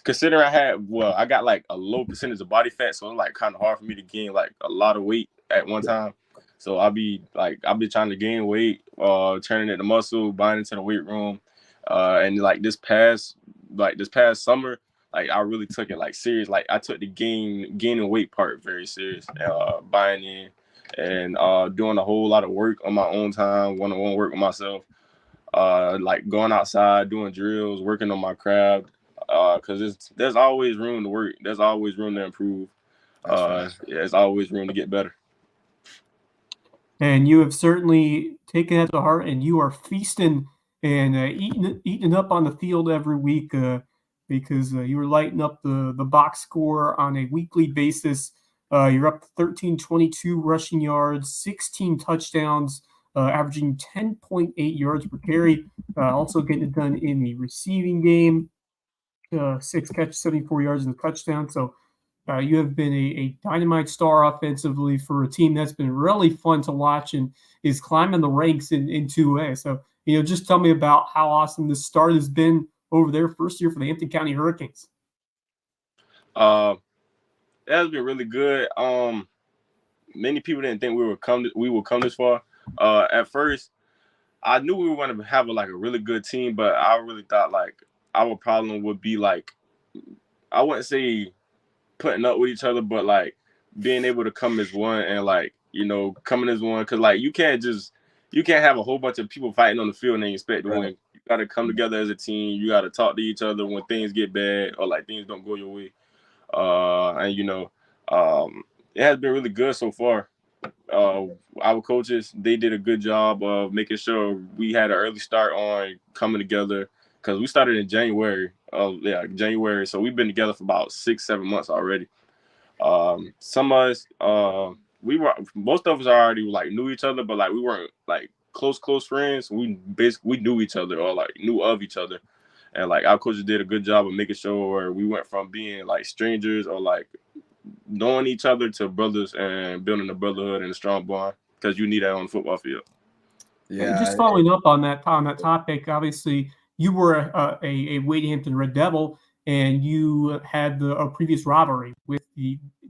Considering I got like a low percentage of body fat, so it's like kind of hard for me to gain like a lot of weight at one time. So I'll be trying to gain weight, turning it to muscle, buying into the weight room, and like this past summer, like I really took it like serious. Like I took the gaining weight part very serious, buying in and doing a whole lot of work on my own time, one-on-one work with myself. Like going outside, doing drills, working on my craft, because there's always room to work. There's always room to improve. Yeah, there's always room to get better. And you have certainly taken that to heart, and you are feasting and eating up on the field every week because you were lighting up the box score on a weekly basis. You're up to 1322 rushing yards, 16 touchdowns, averaging 10.8 yards per carry. Also getting it done in the receiving game, 6 catches, 74 yards in the touchdown. So you have been a dynamite star offensively for a team that's been really fun to watch and is climbing the ranks in 2A. So, just tell me about how awesome this start has been over their first year for the Hampton County Hurricanes. It has been really good. Many people didn't think we would come this far. At first, I knew we were going to have a really good team, but I really thought our problem would be I wouldn't say putting up with each other, but being able to come as one and coming as one, because you can't have a whole bunch of people fighting on the field and they expect to win. You got to come together as a team. You got to talk to each other when things get bad or things don't go your way. It has been really good so far. Our coaches, they did a good job of making sure we had an early start on coming together, because we started in January. January. So we've been together for about 6-7 months already. Some of us, most of us already knew each other, but we weren't close friends. We knew each other or knew of each other, and our coaches did a good job of making sure we went from being strangers or knowing each other to brothers and building a brotherhood and a strong bond, because you need that on the football field. Yeah. Just following up on that topic, obviously you were a Wade Hampton Red Devil, and you had a previous rivalry with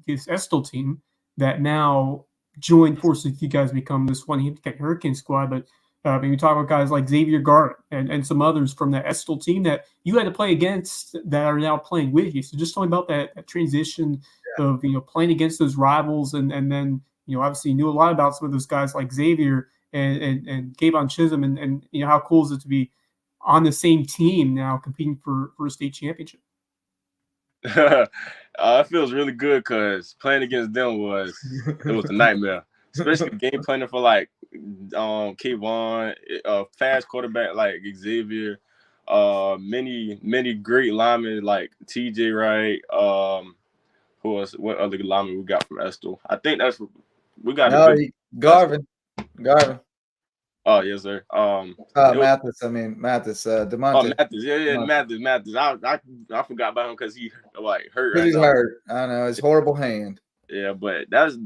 this Estill team that now joined forces. You guys become this one Hampton County Hurricane squad. But when you talk about guys like Xavier Garrett and some others from that Estill team that you had to play against that are now playing with you. So just tell me about that transition of playing against those rivals, and then obviously you knew a lot about some of those guys like Xavier and Kayvon Chisholm, and how cool is it to be on the same team now competing for a state championship? It feels really good, because playing against them was a nightmare, especially game planning for Kayvon, fast quarterback like Xavier, many great linemen like TJ Wright, who else? What other linemen we got from Estill? I think we got. Garvin. Oh, yes, sir. Mathis. DeMonte. Oh, Mathis. Yeah, Mathis. I forgot about him because he hurt. He's hurt. I know, his horrible hand. Yeah, but the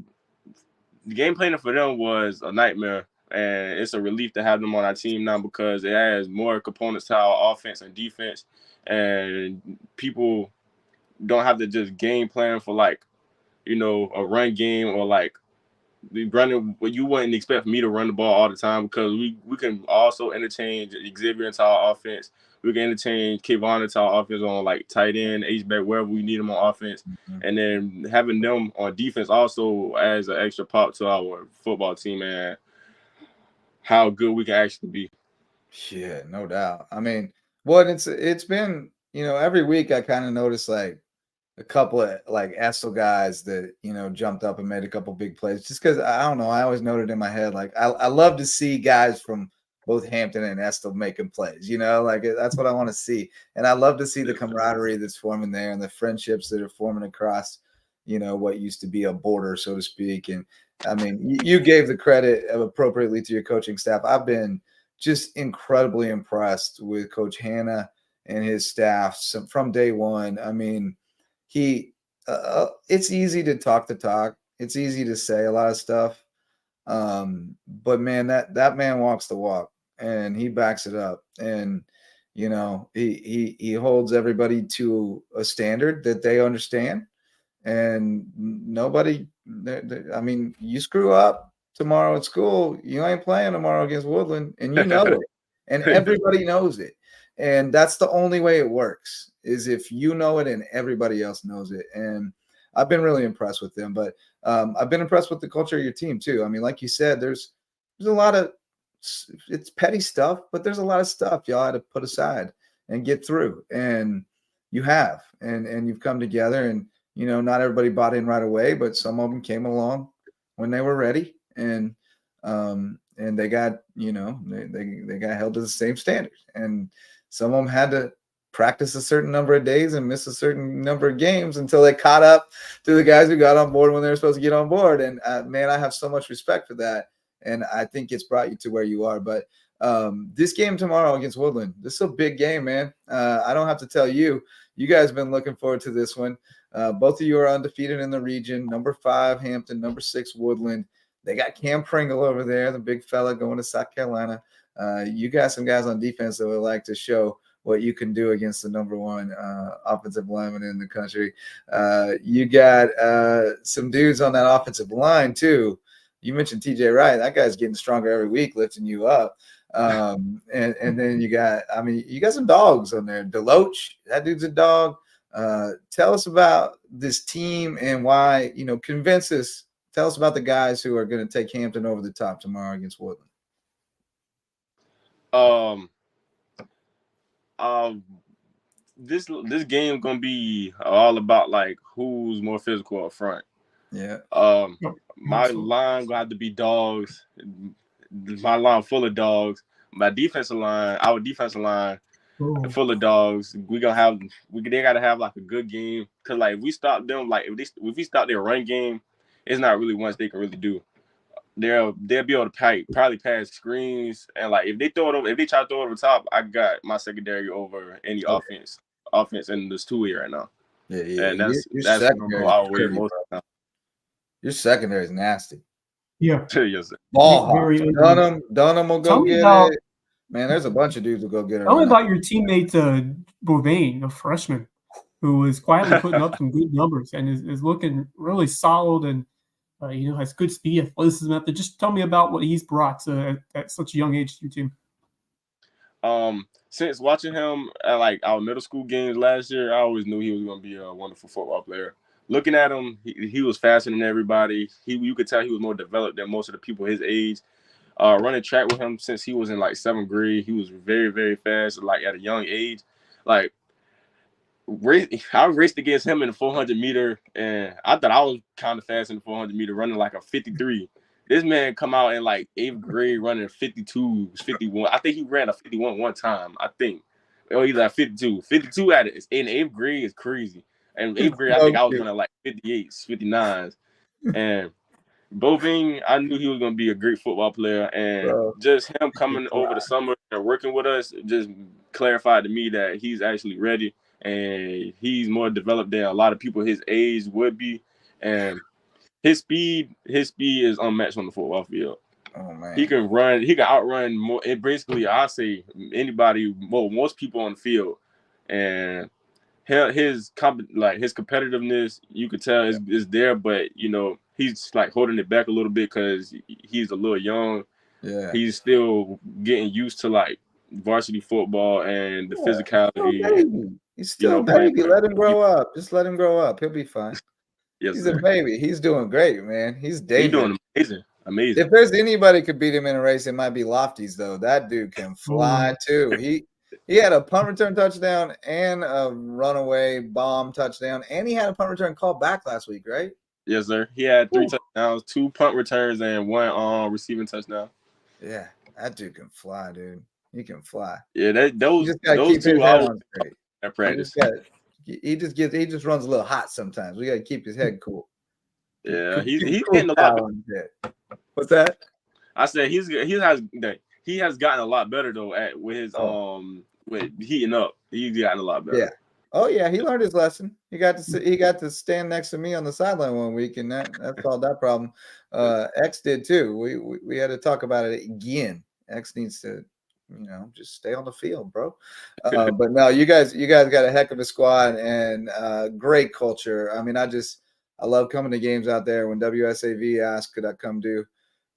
game planning for them was a nightmare, and it's a relief to have them on our team now, because it has more components to our offense and defense, and people don't have to just game plan for a run game or running. You wouldn't expect me to run the ball all the time, because we can also interchange Xavier into our offense. We can interchange Kayvon into our offense on tight end, H-back, wherever we need them on offense. Mm-hmm. And then having them on defense also adds an extra pop to our football team and how good we can actually be. Yeah, no doubt. It's been, every week I kind of notice a couple of Estill guys that jumped up and made a couple big plays, just because I don't know, I always noted in my head I love to see guys from both Hampton and Estill making plays, that's what I want to see. And I love to see the camaraderie that's forming there and the friendships that are forming across what used to be a border, so to speak. And you gave the credit appropriately to your coaching staff. I've been just incredibly impressed with Coach Hanna and his staff from day one. It's easy to talk the talk. It's easy to say a lot of stuff. But man, that man walks the walk, and he backs it up. And, he holds everybody to a standard that they understand, and nobody, you screw up tomorrow at school, you ain't playing tomorrow against Woodland, and it, and everybody knows it. And that's the only way it works, is if you know it and everybody else knows it. And I've been really impressed with them, but I've been impressed with the culture of your team too. Like you said, there's a lot of, it's petty stuff, but there's a lot of stuff y'all had to put aside and get through. And, you have, and you've come together, and not everybody bought in right away, but some of them came along when they were ready, and they got they got held to the same standards, and some of them had to practice a certain number of days and miss a certain number of games until they caught up to the guys who got on board when they were supposed to get on board. And man, I have so much respect for that, and I think it's brought you to where you are. But this game tomorrow against Woodland, this is a big game, man. I don't have to tell you. You guys have been looking forward to this one. Both of you are undefeated in the region. Number 5, Hampton. Number 6, Woodland. They got Cam Pringle over there, the big fella going to South Carolina. You got some guys on defense that would like to show what you can do against the number 1 offensive lineman in the country. You got some dudes on that offensive line, too. You mentioned TJ Wright. That guy's getting stronger every week, lifting you up. And then you got some dogs on there. Deloach, that dude's a dog. Tell us about this team and why, convince us. Tell us about the guys who are going to take Hampton over the top tomorrow against Woodland. This game gonna be all about like who's more physical up front. Yeah. My line gonna have to be dogs. My line full of dogs. Our defensive line, full of dogs. They gotta have like a good game, because like if we stop them, like if we stop their run game, it's not really much they can really do. They'll be able to probably pass screens, and like if they try to throw it over the top, I got my secondary over any offense in this 2-way right now. Yeah. And that's our way most of the time. Your secondary is nasty. Yeah. Yes, sir. Ball Dunham will go get it. Man, there's a bunch of dudes who go get it. Tell me about your teammate Bovain, a freshman, who is quietly putting up some good numbers and is looking really solid, and has good speed, athleticism out there. Just tell me about what he's brought at such a young age to your team. Since watching him at like our middle school games last year, I always knew he was going to be a wonderful football player. Looking at him, he was faster than everybody. You could tell he was more developed than most of the people his age. Running track with him since he was in like 7th grade, he was very, very fast. Like at a young age, like I raced against him in the 400 meter, and I thought I was kind of fast in the 400 meter, running like a 53. This man come out in like 8th grade running 52s, 51. I think he ran a 51 one time. I think. Oh, he's like 52. 52 at it in 8th grade is crazy. And 8th grade, I think I was running like 58s, 59s. And Boving, I knew he was going to be a great football player. And just him coming over the summer and working with us just clarified to me that he's actually ready. And he's more developed than a lot of people his age would be. And his speed is unmatched on the football field. Oh man, he can outrun more. It basically, I say anybody, most people on the field, and his competitiveness, you could tell is there, but he's like holding it back a little bit because he's a little young. Yeah, he's still getting used to like varsity football and the physicality. He's still a baby. Let him grow up. Just let him grow up. He'll be fine. Yes, he's sir. a baby. He's doing great, man. He's doing amazing. If there's anybody could beat him in a race, it might be Lofties, though. That dude can fly too. He had a punt return touchdown and a runaway bomb touchdown, and he had a punt return call back last week, right? Yes, sir. He had 3 touchdowns, 2 punt returns, and 1 receiving touchdown. Yeah, that dude can fly, dude. He can fly. Yeah, those 2 hours at practice. He just runs a little hot sometimes. We got to keep his head cool. Yeah, he's getting a lot better. What's that? I said he has gotten a lot better though with his with heating up. He's gotten a lot better. Yeah. Oh yeah, he learned his lesson. He got to stand next to me on the sideline one week, and that solved that problem. X did too. We had to talk about it again. X needs to just stay on the field, bro. But no, you guys got a heck of a squad and great culture. I mean, I love coming to games out there. When WSAV asked, could I come do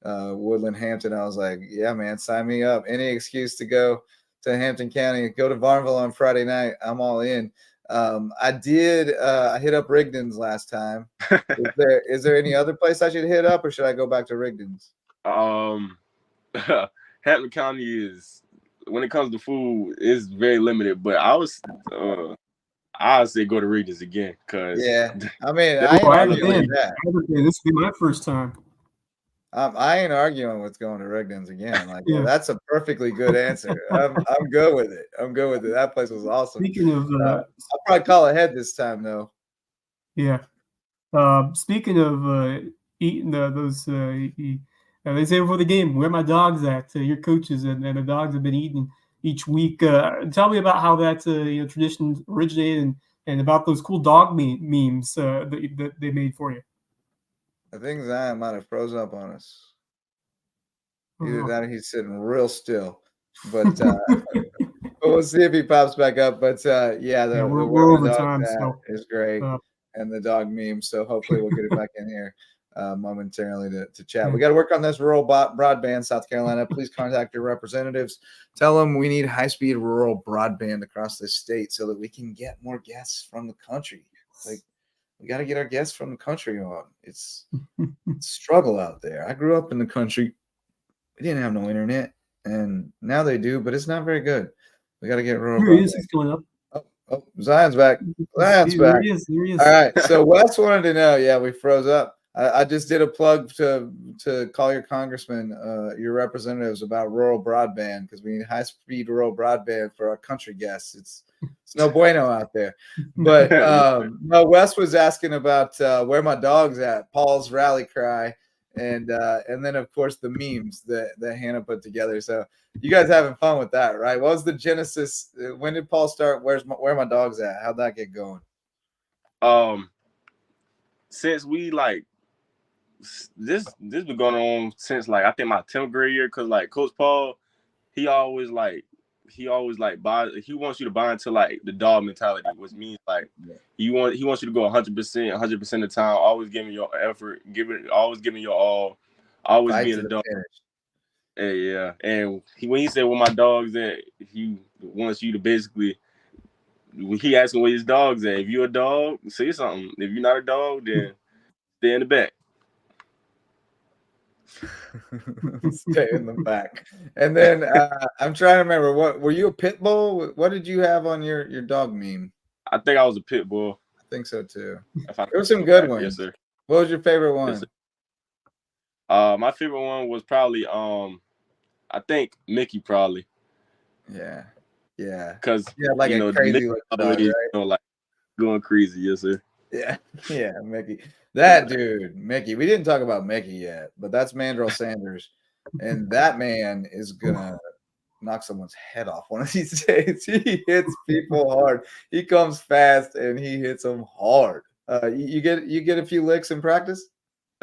Woodland Hampton? I was like, yeah, man, sign me up. Any excuse to go to Hampton County, go to Varnville on Friday night. I'm all in. I hit up Rigdon's last time. Is there any other place I should hit up, or should I go back to Rigdon's? Hampton County is, when it comes to food, is very limited. But I I'll say go to Regents again because Yeah, I mean, that- I ain't I haven't arguing been. with that. I haven't been. This will be my first time. I ain't arguing with going to Rigdon's again. Like, Yeah. that's a perfectly good answer. I'm good with it. I'm good with it. That place was awesome. Speaking of, I'll probably call ahead this time though. yeah. Speaking of eating those, they say before the game, where my dogs at? Your coaches and the dogs have been eating each week. Tell me about how that tradition originated and about those cool dog memes that they made for you. I think Zion might have froze up on us. Either Uh-huh. that or he's sitting real still. But we'll see if he pops back up. But yeah, the we're where my over dog's time, at so is great. And the dog meme. So hopefully we'll get it back in here momentarily to chat. We got to work on this rural broadband, South Carolina. Please contact your representatives. Tell them we need high-speed rural broadband across this state so that we can get more guests from the country. Like, we got to get our guests from the country on. It's a struggle out there. I grew up in the country. We didn't have no internet, and now they do, but it's not very good. We got to get rural broadband. He's going up. Oh, Zion's back. Zion's back. There he is. All right. So Wes wanted to know. Yeah, we froze up. I just did a plug to call your congressman, your representatives about rural broadband because we need high-speed rural broadband for our country guests. It's no bueno out there. But no, Wes was asking about where my dog's at. Paul's rally cry, and then of course the memes that Hannah put together. So you guys having fun with that, right? What was the genesis? When did Paul start? Where my dog's at? How'd that get going? Since we this been going on since I think my 10th grade year, because Coach Paul, he always buy, he wants you to buy into the dog mentality, which means he wants you to go 100% of the time, always giving your effort, always giving your all, always Fight being to a the dog. finish. Yeah, and when he said where my dog's at, he wants you to basically, he asking where his dog's at. If you're a dog, say something. If you're not a dog, then stay in the back. Stay in the back. And then I'm trying to remember, what were you, a pit bull? What did you have on your dog meme? I think I was a pit bull. I think so too. There were some good ones. Yes, sir. What was your favorite one? Yes, my favorite one was probably I think Mickey probably. Yeah. Because like a crazy dog, right? Going crazy. Yes, sir. Yeah, Mickey. That dude, Mickey. We didn't talk about Mickey yet, but that's Mandrell Sanders, and that man is gonna knock someone's head off one of these days. He hits people hard. He comes fast and he hits them hard. You get a few licks in practice?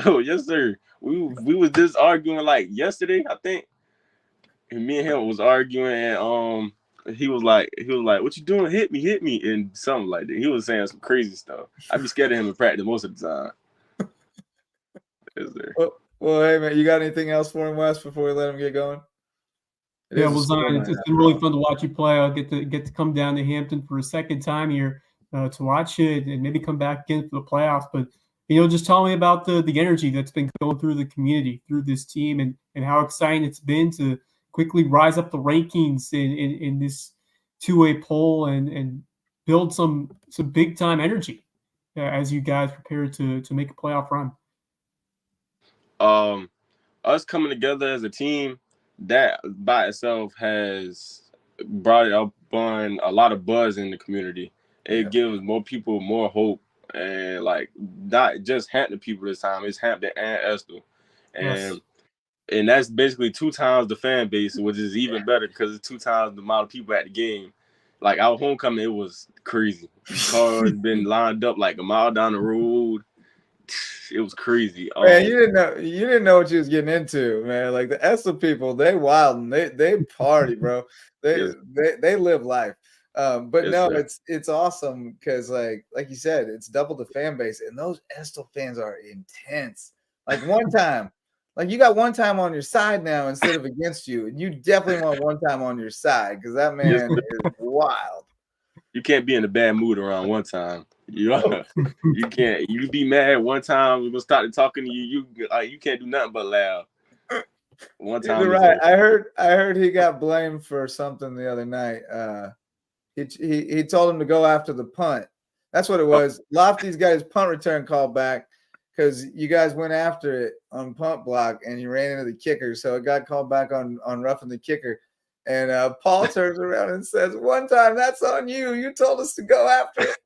Oh yes, sir. We was just arguing yesterday, I think. And me and him was arguing, and he was like, "What you doing? Hit me," and something like that. He was saying some crazy stuff. I'd be scared of him in practice most of the time. Yes, sir. Well, hey man, you got anything else for him, Wes, before we let him get going? Zion, it's been really fun to watch you play. I'll get to come down to Hampton for a second time here to watch it and maybe come back again for the playoffs. But just tell me about the energy that's been going through the community, through this team, and how exciting it's been to quickly rise up the rankings in this two-way poll and build some big time energy as you guys prepare to make a playoff run. Us coming together as a team, that by itself has brought it up on a lot of buzz in the community. It gives more people more hope, and not just Hampton people this time, it's Hampton and Estill. And that's basically 2 times the fan base, which is even better because it's 2 times the amount of people at the game. Our homecoming, it was crazy. Cars been lined up a mile down the road. It was crazy. Man, you didn't know what you was getting into, man. The Estill people, they wild and they party, bro. They live life. But no, sir. It's awesome because like you said, it's double the fan base, and those Estill fans are intense. One time, you got one time on your side now instead of against you, and you definitely want one time on your side because that man is wild. You can't be in a bad mood around one time. You can't. You be mad one time, we're gonna start talking to you. You can't do nothing but laugh. One time, you're right. I heard he got blamed for something the other night. he told him to go after the punt. That's what it was. Lofty's got his punt return called back because you guys went after it on punt block and you ran into the kicker. So it got called back on roughing the kicker. And Paul turns around and says, "One time, that's on you. You told us to go after it."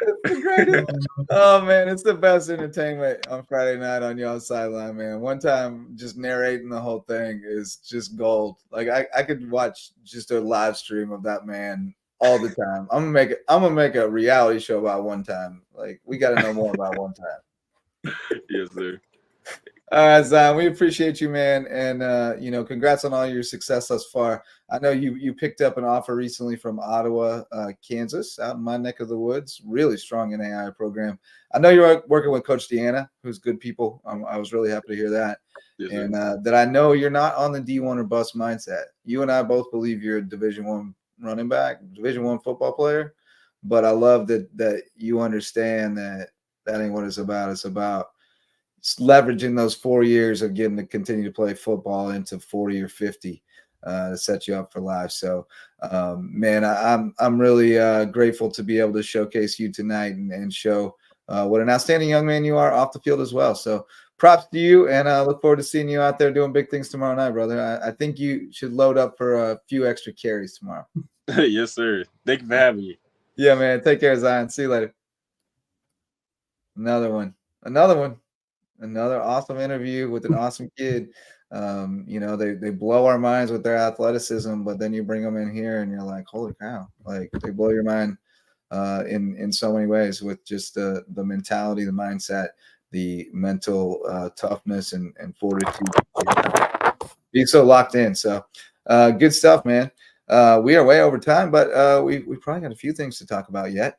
It's the greatest. Oh man, it's the best entertainment on Friday night on y'all's sideline, man. One time just narrating the whole thing is just gold. Like I could watch just a live stream of that man all the time. I'm gonna make a reality show about One Time. Like we gotta know more about One Time. Yes, sir. All right, Zion, we appreciate you, man. And, congrats on all your success thus far. I know you picked up an offer recently from Ottawa, Kansas, out in my neck of the woods. Really strong NAI program. I know you're working with Coach Deanna, who's good people. I was really happy to hear that. Yes, and that I know you're not on the D1 or bust mindset. You and I both believe you're a Division I running back, Division I football player. But I love that you understand that ain't what it's about. It's about leveraging those 4 years of getting to continue to play football into 40 or 50 to set you up for life. So, man, I'm really grateful to be able to showcase you tonight and show what an outstanding young man you are off the field as well. So props to you, and I look forward to seeing you out there doing big things tomorrow night, brother. I think you should load up for a few extra carries tomorrow. Yes, sir. Thank you for having me. Yeah, man. Take care, Zion. See you later. Another one. Another awesome interview with an awesome kid. They blow our minds with their athleticism, but then you bring them in here and you're like, holy cow, like they blow your mind in so many ways with just the mentality, the mindset, the mental toughness and fortitude. Being so locked in. So good stuff, man. We are way over time, but we probably got a few things to talk about yet.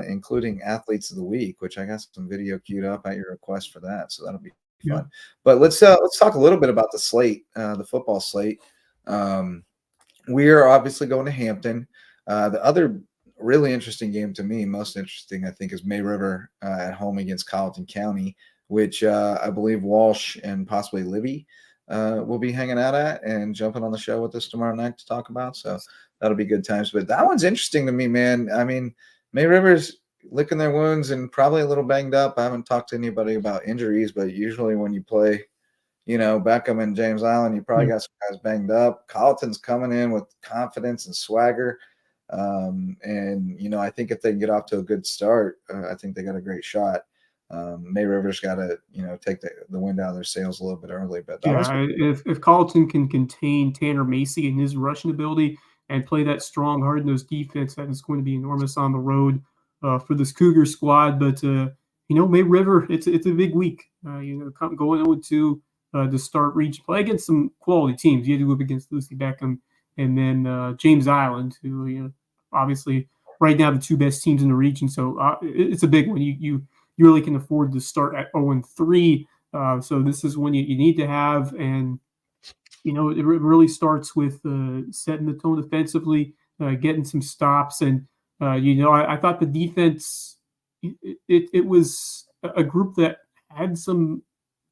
Including athletes of the week, which I got some video queued up at your request for that, so that'll be fun. Yeah. But let's talk a little bit about the slate, the football slate. We are obviously going to Hampton. The other really interesting game to me, most interesting, I think, is May River at home against Carleton County, which I believe Walsh and possibly Libby will be hanging out at and jumping on the show with us tomorrow night to talk about. So that'll be good times. But that one's interesting to me, man. I mean, May River's licking their wounds and probably a little banged up. I haven't talked to anybody about injuries, but usually when you play, Beckham and James Island, you probably got some guys banged up. Carleton's coming in with confidence and swagger. I think if they can get off to a good start, I think they got a great shot. May River's got to, take the wind out of their sails a little bit early. But if Carleton can contain Tanner Macy and his rushing ability and play that strong, hard-nosed defense, that is going to be enormous on the road for this Cougar squad. But May River, it's a big week. Going 0-2 to start region play against some quality teams. You had to go up against Lucy Beckham and then James Island, who obviously right now the two best teams in the region. So it's a big one. You really can afford to start at 0-3. So this is one you need to have. And it really starts with setting the tone defensively, getting some stops. And, I thought the defense, it was a group that had some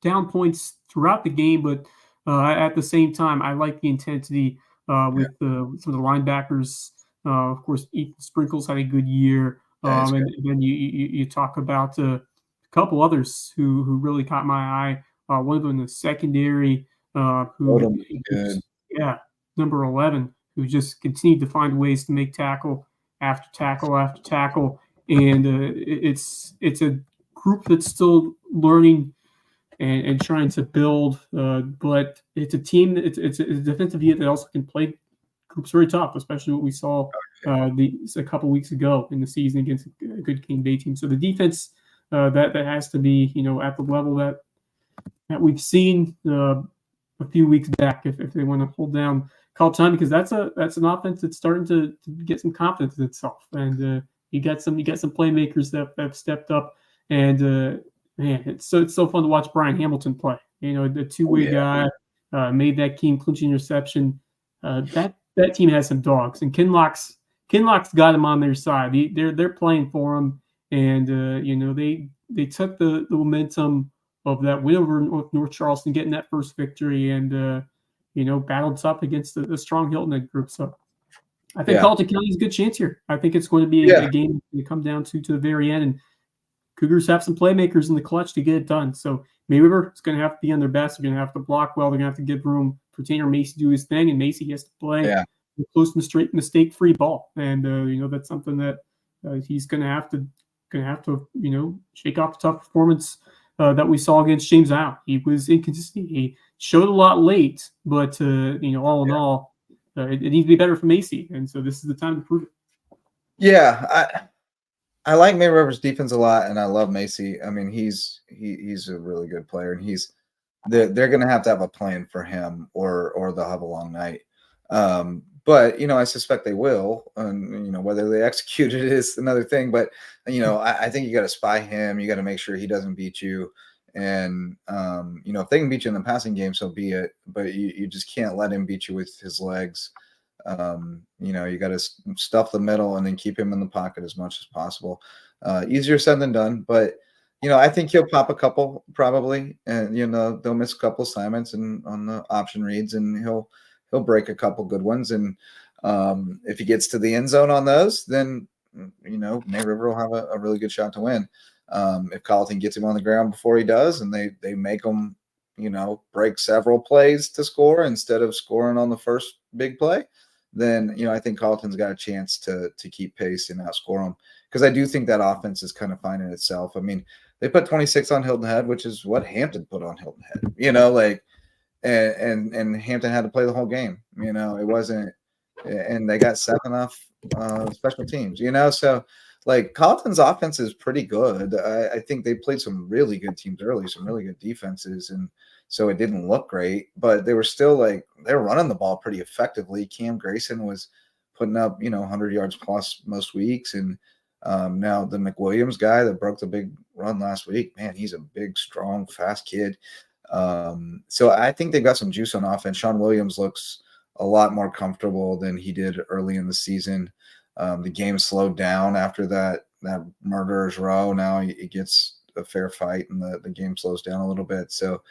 down points throughout the game. But at the same time, I like the intensity with some of the linebackers. Of course, Ethan Sprinkles had a good year. And then you talk about a couple others who really caught my eye. One of them in the secondary, number 11, who just continued to find ways to make tackle after tackle after tackle. And it's a group that's still learning and trying to build, but it's a team. It's a defensive unit that also can play groups very tough, especially what we saw a couple weeks ago in the season against a good King Bay team. So the defense that has to be at the level that we've seen a few weeks back if they want to hold down Carleton, because that's an offense that's starting to get some confidence in itself, and you got some playmakers that have stepped up, and man, it's so fun to watch Brian Hamilton play. The two-way guy made that game clinching interception. That team has some dogs, and Kinlock's got him on their side. They're playing for him, and they took the momentum of that win over North Charleston, getting that first victory, and battled tough against the strong Hilton Head group. So I think Carleton County has a good chance here. I think it's going to be a game that's going to come down to the very end, and Cougars have some playmakers in the clutch to get it done. So May River is going to have to be on their best. They're going to have to block well. They're going to have to give room for Tanner Macy to do his thing, and Macy has to play close mistake-free ball. And that's something that he's going to have to shake off the tough performance that we saw against James Island. He was inconsistent. He showed a lot late, but all in all, it needs to be better for Macy. And so this is the time to prove it. Yeah, I like May River's defense a lot, and I love Macy. I mean, he's a really good player, and they're going to have a plan for him, or they'll have a long night. But I suspect they will, and whether they execute it is another thing. But I think you got to spy him. You got to make sure he doesn't beat you, and if they can beat you in the passing game, so be it. But you just can't let him beat you with his legs. You got to stuff the middle and then keep him in the pocket as much as possible. Easier said than done, but I think he'll pop a couple probably, and they'll miss a couple assignments and on the option reads, and he'll break a couple good ones. And if he gets to the end zone on those, then May River will have a really good shot to win. If Carleton gets him on the ground before he does, and they make him break several plays to score instead of scoring on the first big play, then I think Carleton's got a chance to keep pace and outscore them, because I do think that offense is kind of finding itself. I mean, they put 26 on Hilton Head, which is what Hampton put on Hilton Head, and Hampton had to play the whole game. It wasn't, and they got 7 off special teams. So Carleton's offense is pretty good. I think they played some really good teams early, some really good defenses, and so it didn't look great, but they were still they were running the ball pretty effectively. Cam Grayson was putting up 100 yards plus most weeks, and now the McWilliams guy that broke the big run last week, man, he's a big, strong, fast kid. So I think they've got some juice on offense. Sean Williams looks a lot more comfortable than he did early in the season. The game slowed down after that murderer's row. Now it gets a fair fight, and the game slows down a little bit. So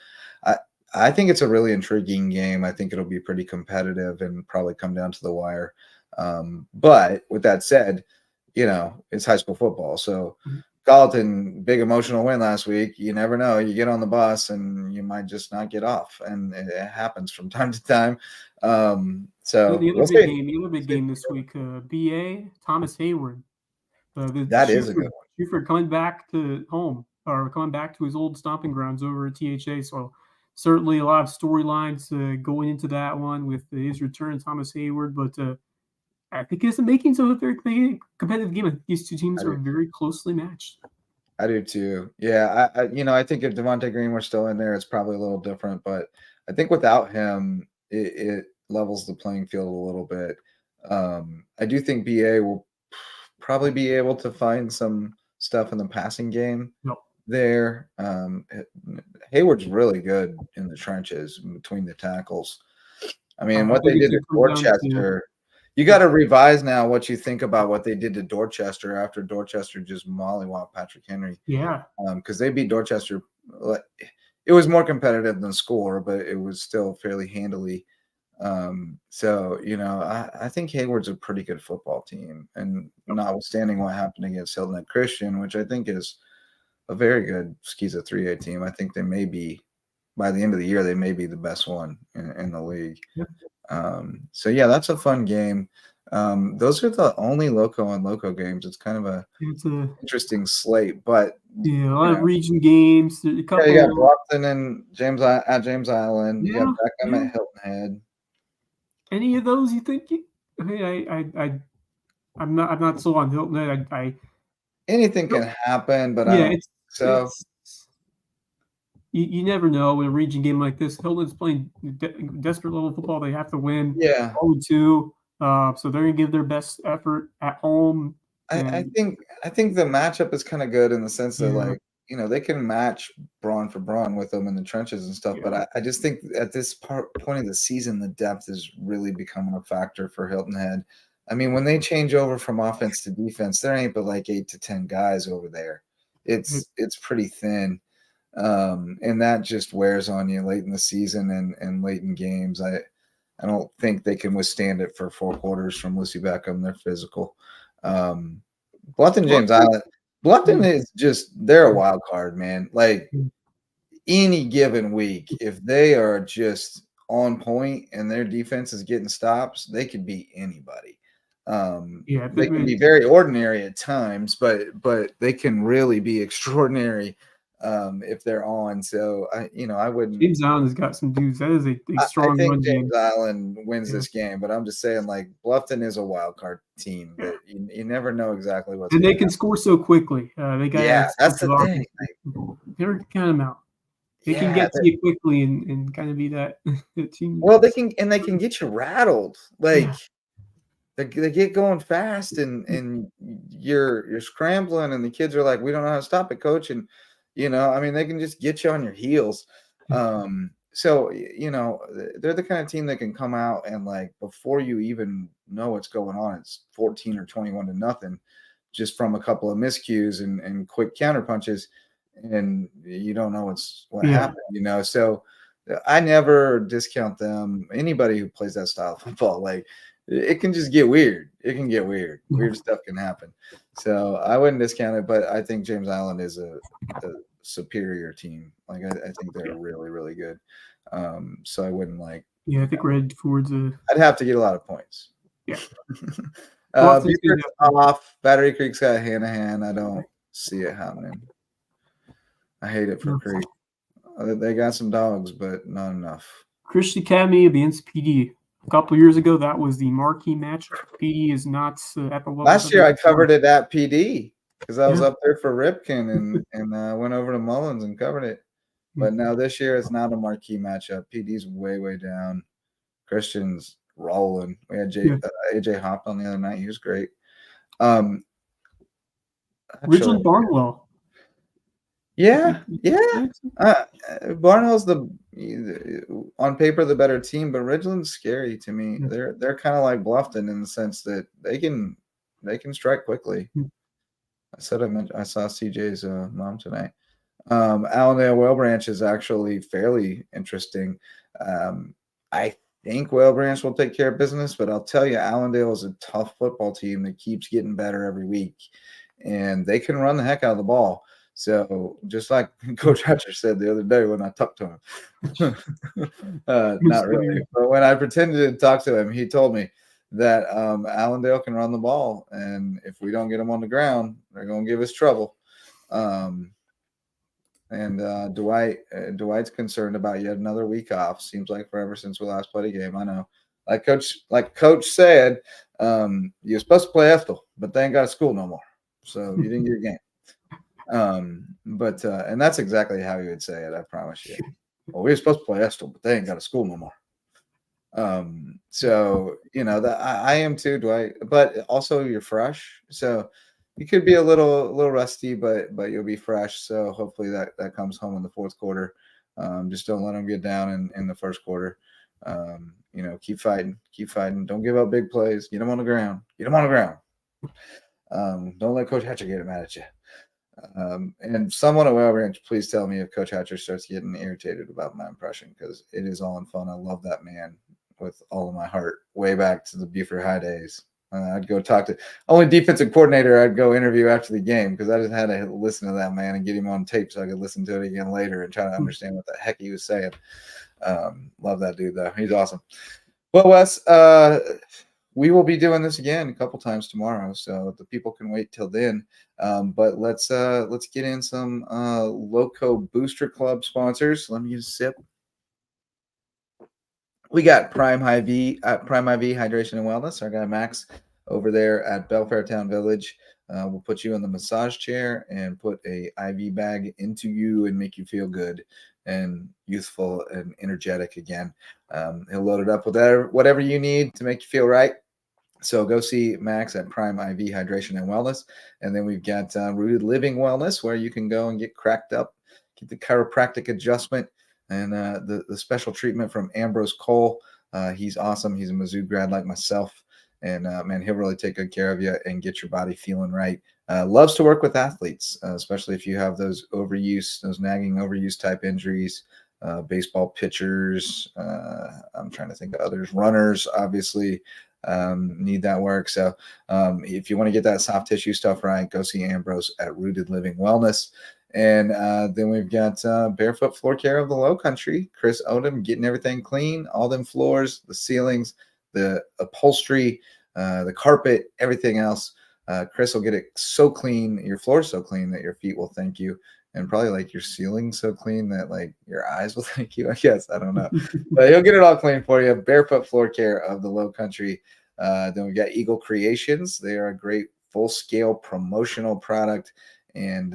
I think it's a really intriguing game. I think it'll be pretty competitive and probably come down to the wire. But with that said, it's high school football. So Carleton, big emotional win last week. You never know. You get on the bus and you might just not get off, and it happens from time to time. So the other big game this week, BA Thomas Hayward. That is a good one. Beaufort coming back to home, or coming back to his old stomping grounds over at THA. So certainly a lot of storylines going into that one with his return, Thomas Hayward. But I think it's the makings of a very competitive game. These two teams are very closely matched. I do too. Yeah, I think if Devontae Green were still in there, it's probably a little different. But I think without him, it levels the playing field a little bit. I do think BA will probably be able to find some stuff in the passing game there. Hayward's really good in the trenches between the tackles. I mean, what they did to Dorchester. You got to revise now what you think about what they did to Dorchester after Dorchester just mollywopped Patrick Henry. Yeah. Because they beat Dorchester. It was more competitive than score, but it was still fairly handily. So, I think Hayward's a pretty good football team. And notwithstanding what happened against Hilton Head Christian, which I think is a very good Skeeza 3A team, I think they may be, by the end of the year, they may be the best one in the league. Yep. So yeah, that's a fun game. Those are the only Lowco and Lowco games. It's kind of it's a interesting slate, but a lot of region games. You got Brockton and James Island. You got Beckham at Hilton Head. Any of those you think? I'm not so on Hilton Head. Anything can happen, but you never know in a region game like this. Hilton's playing desperate level football. They have to win. Yeah. 0-2. So they're going to give their best effort at home. I think the matchup is kind of good in the sense that they can match brawn for brawn with them in the trenches and stuff. But I just think at this point of the season, the depth is really becoming a factor for Hilton Head. I mean, when they change over from offense to defense, there ain't but 8 to 10 guys over there. It's pretty thin. And that just wears on you late in the season and late in games. I don't think they can withstand it for 4 quarters from Lucy Beckham. They're physical. Bluffton James Island. Bluffton is just they're a wild card, man. Like any given week, if they are just on point and their defense is getting stops, they could beat anybody. They can be very ordinary at times, but they can really be extraordinary if they're on. So I wouldn't. James Island has got some dudes. That is a strong I think run James game. Island wins this game, but I'm just saying, like, Bluffton is a wild card team that you never know exactly what's. And they can score so quickly. They got that's the thing. Never count them out. They can get to you quickly and kind of be that team. Well, they can get you rattled. Like they get going fast, and you're scrambling, and the kids are like, "We don't know how to stop it, coach." And they can just get you on your heels. So they're the kind of team that can come out and, like, before you even know what's going on, it's 14 or 21 to nothing, just from a couple of miscues and quick counter punches. And you don't know what happened, So I never discount them. Anybody who plays that style of football, like, it can just get weird. It can get weird. Weird stuff can happen. So I wouldn't discount it, but I think James Island is a superior team. Like, I think they're really, really good. So I wouldn't like. Yeah, I think we're headed towards I'd have to get a lot of points. Yeah. Beaufort's off. Battery Creek's got hand-to-hand. I don't see it happening. I hate it for Creek. They got some dogs, but not enough. Christian Academy against PD. A couple years ago, that was the marquee match. PD is not at the level. Last year, I covered it at PD because I was up there for Ripken and went over to Mullins and covered it. But now this year, it's not a marquee matchup. PD's way, way down. Christian's rolling. We had AJ Hop on the other night. He was great. Ridgeland Barnwell. Yeah. Barnwell's on paper the better team, but Ridgeland's scary to me. They're kind of like Bluffton in the sense that they can strike quickly. I saw CJ's mom tonight. Allendale Whale Branch is actually fairly interesting. I think Whale Branch will take care of business, but I'll tell you, Allendale is a tough football team that keeps getting better every week, and they can run the heck out of the ball. So just like Coach Hatcher said the other day when I talked to him, not really, but when I pretended to talk to him, he told me that Allendale can run the ball, and if we don't get them on the ground, they're going to give us trouble. And Dwight's concerned about yet another week off. Seems like forever since we last played a game. I know. Like Coach said, you're supposed to play Ethel, but they ain't got a school no more. So you didn't get a game. And that's exactly how he would say it, I promise you. Well, we were supposed to play Ethel, but they ain't got a school no more. So that I am too, Dwight, but also you're fresh. So you could be a little rusty, but you'll be fresh. So hopefully that comes home in the fourth quarter. Just don't let them get down in the first quarter. Keep fighting. Don't give up big plays. Get them on the ground. Don't let Coach Hatcher get mad at you. And someone at Whale Ranch, please tell me if Coach Hatcher starts getting irritated about my impression, because it is all in fun. I love that man with all of my heart, way back to the Beaufort High days. I'd go talk to only defensive coordinator I'd go interview after the game, because I just had to listen to that man and get him on tape so I could listen to it again later and try to understand what the heck he was saying. Love that dude, though. He's awesome. Well, Wes, we will be doing this again a couple times tomorrow, so the people can wait till then. But let's get in some Lowco Booster Club sponsors. Let me get a sip. We got Prime IV Hydration and Wellness. Our guy Max over there at Belfair Town Village will put you in the massage chair and put a IV bag into you and make you feel good and youthful and energetic again. He'll load it up with whatever you need to make you feel right. So go see Max at Prime IV Hydration and Wellness. And then we've got Rooted Living Wellness, where you can go and get cracked up, get the chiropractic adjustment, and the special treatment from Ambrose Cole. He's awesome. He's a Mizzou grad like myself. And, man, he'll really take good care of you and get your body feeling right. Loves to work with athletes, especially if you have those nagging overuse type injuries. baseball pitchers. I'm trying to think of others. Runners, obviously, need that work. So if you want to get that soft tissue stuff right, go see Ambrose at Rooted Living Wellness. And then we've got Barefoot Floor Care of the Lowcountry, Chris Odom, getting everything clean, all them floors, the ceilings, the upholstery, the carpet, everything else. Chris will get it so clean, your floor so clean that your feet will thank you, and probably like your ceiling so clean that like your eyes will thank you. I guess, I don't know, but he'll get it all clean for you. Barefoot Floor Care of the Lowcountry. Then we got Eagle Creations. They are a great full-scale promotional product and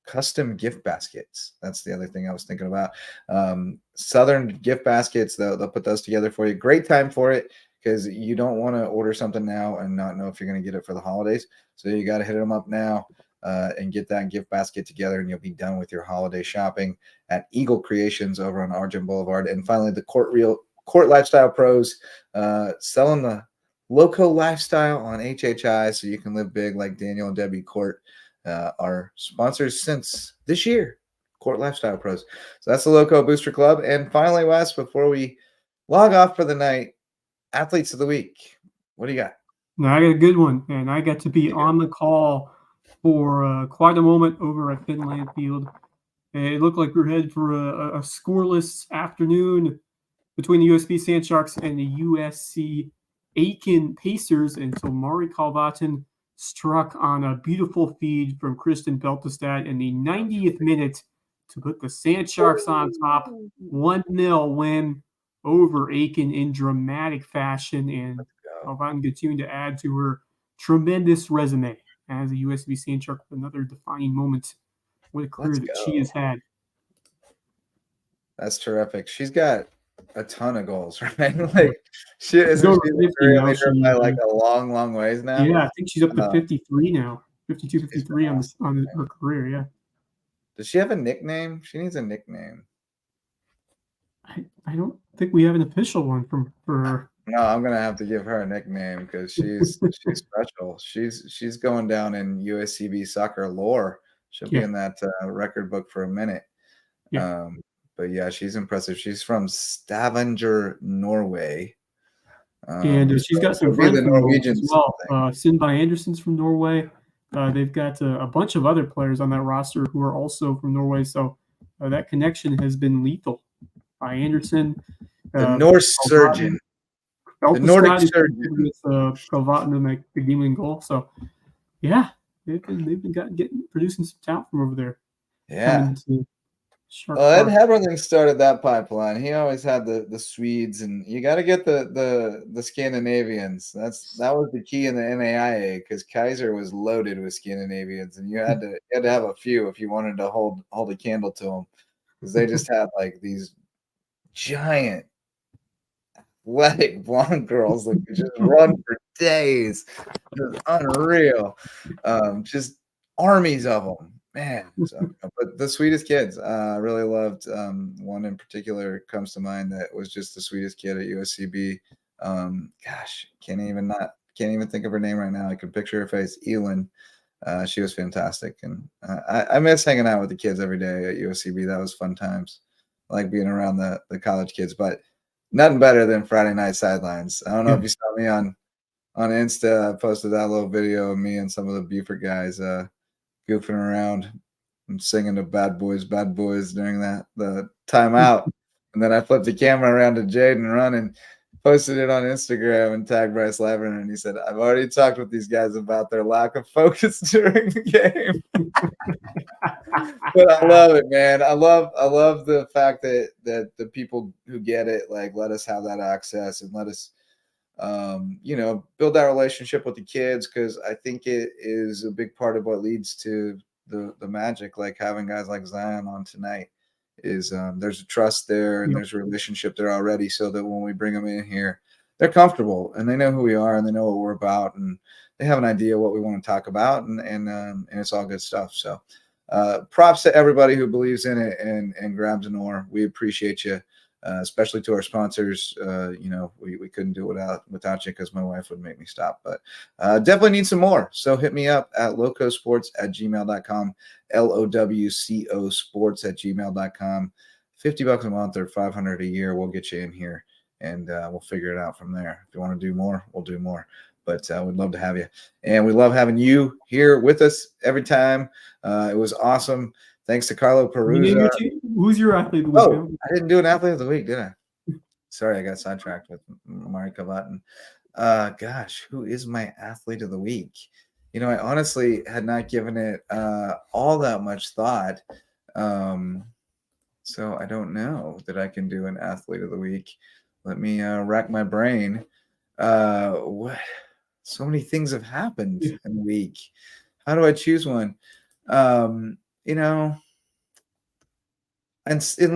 custom gift baskets. That's the other thing I was thinking about. Southern gift baskets, they'll put those together for you. Great time for it, because you don't want to order something now and not know if you're going to get it for the holidays. So you got to hit them up now and get that gift basket together, and you'll be done with your holiday shopping at Eagle Creations over on Argent Boulevard. And finally, the Court Lifestyle Pros, selling the Lowco lifestyle on HHI so you can live big like Daniel and Debbie Court, are sponsors since this year, Court Lifestyle Pros. So that's the Lowco Booster Club. And finally, Wes, before we log off for the night, Athletes of the Week. What do you got? Now, I got a good one, and I got to be on the call for quite a moment over at Finland Field. It looked like we were headed for a scoreless afternoon between the USB Sand Sharks and the USC Aiken Pacers until Mari Kalvatin struck on a beautiful feed from Kristen Beltestad in the 90th minute to put the Sand Sharks on top. 1-0 win over Aiken in dramatic fashion, and Kalvatin continued to add to her tremendous resume as a USB Sand Shark with another defining moment. What a career that she has had. That's terrific. She's got a ton of goals, right? Like she is really by like a long ways now. Yeah, I think she's up to 53 now. 52, 53 on her career, yeah. Does she have a nickname? She needs a nickname. I don't think we have an official one for her. No, I'm gonna have to give her a nickname because she's special. She's going down in USCB soccer lore. She'll be in that record book for a minute. Yeah. But yeah, she's impressive. She's from Stavanger, Norway. And she's got some friends from Norwegian as well. Sinby Anderson's from Norway. They've got a bunch of other players on that roster who are also from Norway. So that connection has been lethal. By Anderson. The Norse surgeon. The Nordic surgeon. With Kalvatin in the game-winning goal. So, yeah, they've been producing some talent from over there. Yeah. Ed Heberling started that pipeline. He always had the Swedes, and you got to get the Scandinavians. That was the key in the NAIA, because Kaiser was loaded with Scandinavians, and you had to have a few if you wanted to hold a candle to them, because they just had like these giant athletic blonde girls that could just run for days. Just unreal. Just armies of them. Man, but the sweetest kids. I really loved one in particular comes to mind that was just the sweetest kid at USCB. Gosh, can't even think of her name right now. I can picture her face. Elin. She was fantastic, and I miss hanging out with the kids every day at USCB. That was fun times. I like being around the college kids, but nothing better than Friday night sidelines. I don't know if you saw me on Insta. I posted that little video of me and some of the Beaufort guys goofing around and singing to Bad Boys during the timeout. And then I flipped the camera around to Jaden running, posted it on Instagram, and tagged Bryce Lavender, and he said, "I've already talked with these guys about their lack of focus during the game." But I love it, man. I love the fact that the people who get it, like, let us have that access and let us build that relationship with the kids, because I think it is a big part of what leads to the magic. Like having guys like Zion on tonight is there's a trust there, and there's a relationship there already, so that when we bring them in here, they're comfortable and they know who we are and they know what we're about, and they have an idea what we want to talk about, and it's all good stuff. So props to everybody who believes in it and grabs an oar. We appreciate you. especially to our sponsors. We couldn't do it without you because my wife would make me stop. But definitely need some more. So hit me up at LowcoSports@gmail.com, LOWCO sports@gmail.com. $50 a month or $500 a year. We'll get you in here and we'll figure it out from there. If you want to do more, we'll do more. But we'd love to have you. And we love having you here with us every time. It was awesome. Thanks to Carlo Perruzza. Who's your athlete of the week? Oh, I didn't do an athlete of the week, did I? Sorry, I got sidetracked with Mari Cavatin. Gosh, who is my athlete of the week? I honestly had not given it all that much thought. So I don't know that I can do an athlete of the week. Let me rack my brain. What? So many things have happened in the week. How do I choose one? And in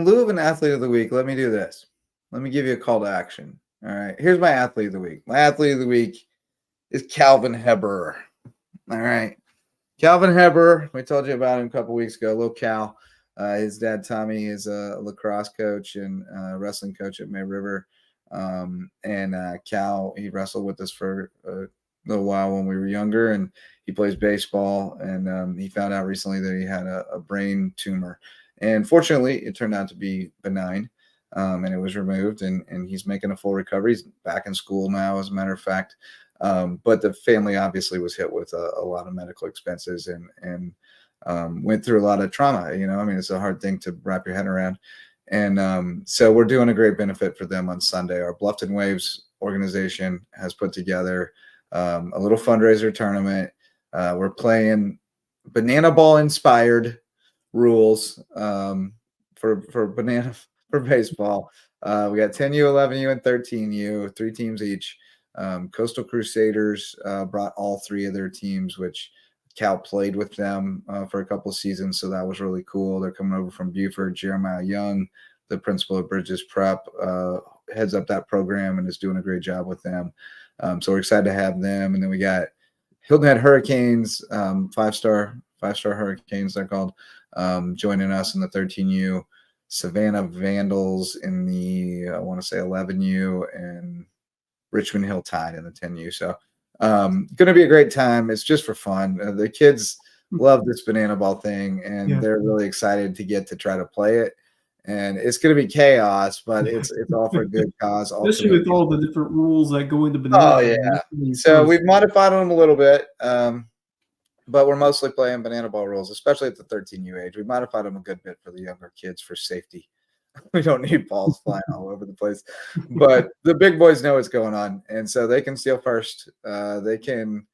lieu of an athlete of the week, let me do this. Let me give you a call to action. All right. Here's my athlete of the week. My athlete of the week is Calvin Heber. All right. Calvin Heber, we told you about him a couple weeks ago. Little Cal. His dad, Tommy, is a lacrosse coach and wrestling coach at May River. Cal, he wrestled with us for a little while when we were younger, and he plays baseball. And he found out recently that he had a brain tumor. And fortunately, it turned out to be benign, and it was removed, and he's making a full recovery. He's back in school now, as a matter of fact. But the family obviously was hit with a lot of medical expenses and went through a lot of trauma. It's a hard thing to wrap your head around. And so we're doing a great benefit for them on Sunday. Our Bluffton Waves organization has put together a little fundraiser tournament. We're playing banana ball inspired rules for baseball. We got 10U, 11U, and 13U, 3 teams each. Coastal Crusaders brought all 3 of their teams, which Cal played with them for a couple of seasons, so that was really cool. They're coming over from Beaufort. Jeremiah Young, the principal of Bridges Prep, heads up that program and is doing a great job with them. So we're excited to have them. And then we got Hilton Head Hurricanes, five-star Hurricanes, they're called, joining us in the 13U. Savannah Vandals in the, I want to say 11U, and Richmond Hill Tide in the 10U. So going to be a great time. It's just for fun. The kids love this banana ball thing, and they're really excited to get to try to play it. And it's going to be chaos, but it's all for a good cause. Especially with all the different rules that go into banana. Oh, yeah. So we've modified them a little bit, but we're mostly playing banana ball rules, especially at the 13U age. We modified them a good bit for the younger kids for safety. We don't need balls flying all over the place. But the big boys know what's going on, and so they can steal first. They can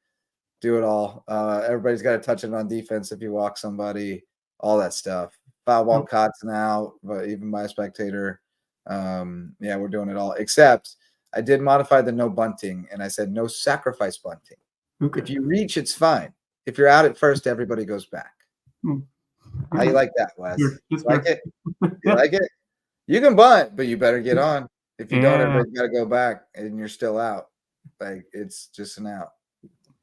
do it all. Everybody's got to touch it on defense if you walk somebody, all that stuff. Foul ball cuts now, but even by a spectator. We're doing it all. Except I did modify the no bunting, and I said no sacrifice bunting. Okay. If you reach, it's fine. If you're out at first, everybody goes back. How you like that, Wes? You like it? You like it? You can bunt, but you better get on. If you don't, everybody's got to go back, and you're still out. Like, it's just an out.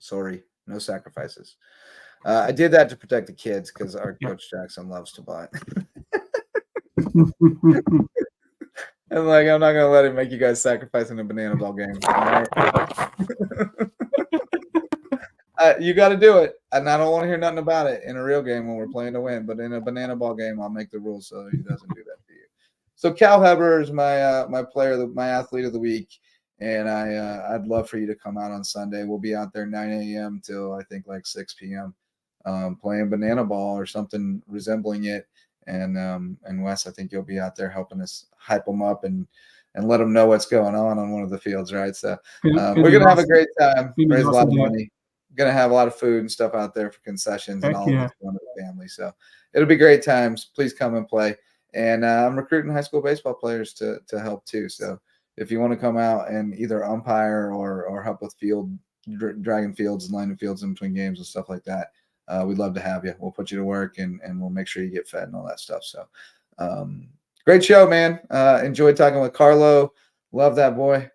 Sorry, no sacrifices. I did that to protect the kids because our coach Jackson loves to bunt. I'm like, I'm not gonna let him make you guys sacrifice in a banana ball game. All right? You got to do it, and I don't want to hear nothing about it in a real game when we're playing to win. But in a banana ball game, I'll make the rules so he doesn't do that to you. So Cal Heber is my my athlete of the week, and I'd love for you to come out on Sunday. We'll be out there 9 a.m. till I think like 6 p.m. Playing banana ball or something resembling it. And Wes, I think you'll be out there helping us hype them up and let them know what's going on one of the fields, right? So we're gonna have a great time, raise a lot of money. Going to have a lot of food and stuff out there for concessions and all of it's going to the family. So it'll be great times. Please come and play. And I'm recruiting high school baseball players to help too. So if you want to come out and either umpire or help with dragging fields and lining fields in between games and stuff like that, we'd love to have you. We'll put you to work and we'll make sure you get fed and all that stuff. So great show, man. Enjoyed talking with Carlo. Love that boy.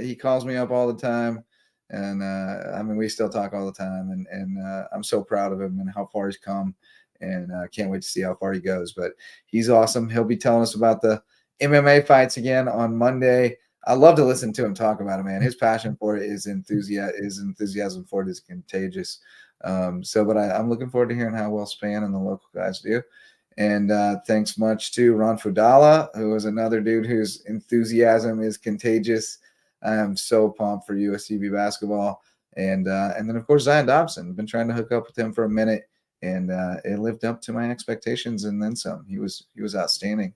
He calls me up all the time. And we still talk all the time, and I'm so proud of him and how far he's come, and can't wait to see how far he goes. But he's awesome. He'll be telling us about the MMA fights again on Monday. I love to listen to him talk about it, man. His passion for it is enthusiasm for it is contagious. But I'm looking forward to hearing how Will Spann and the local guys do. And thanks much to Ron Fudala, who is another dude whose enthusiasm is contagious. I am so pumped for USCB basketball. And then, of course, Zion Dobson. Been trying to hook up with him for a minute, and it lived up to my expectations and then some. He was outstanding,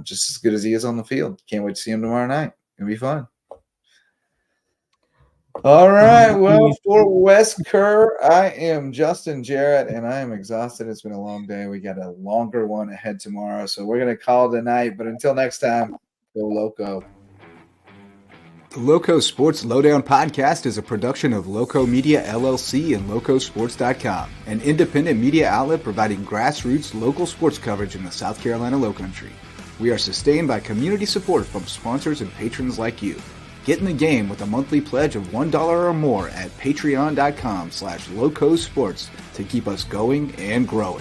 just as good as he is on the field. Can't wait to see him tomorrow night. It'll be fun. All right. Well, for Wes Kerr, I am Justin Jarrett, and I am exhausted. It's been a long day. We got a longer one ahead tomorrow, so we're going to call it a night. But until next time, go Lowco. The Lowco Sports Lowdown podcast is a production of Lowco Media LLC and LowcoSports.com, an independent media outlet providing grassroots local sports coverage in the South Carolina Lowcountry. We are sustained by community support from sponsors and patrons like you. Get in the game with a monthly pledge of $1 or more at patreon.com/LowcoSports to keep us going and growing.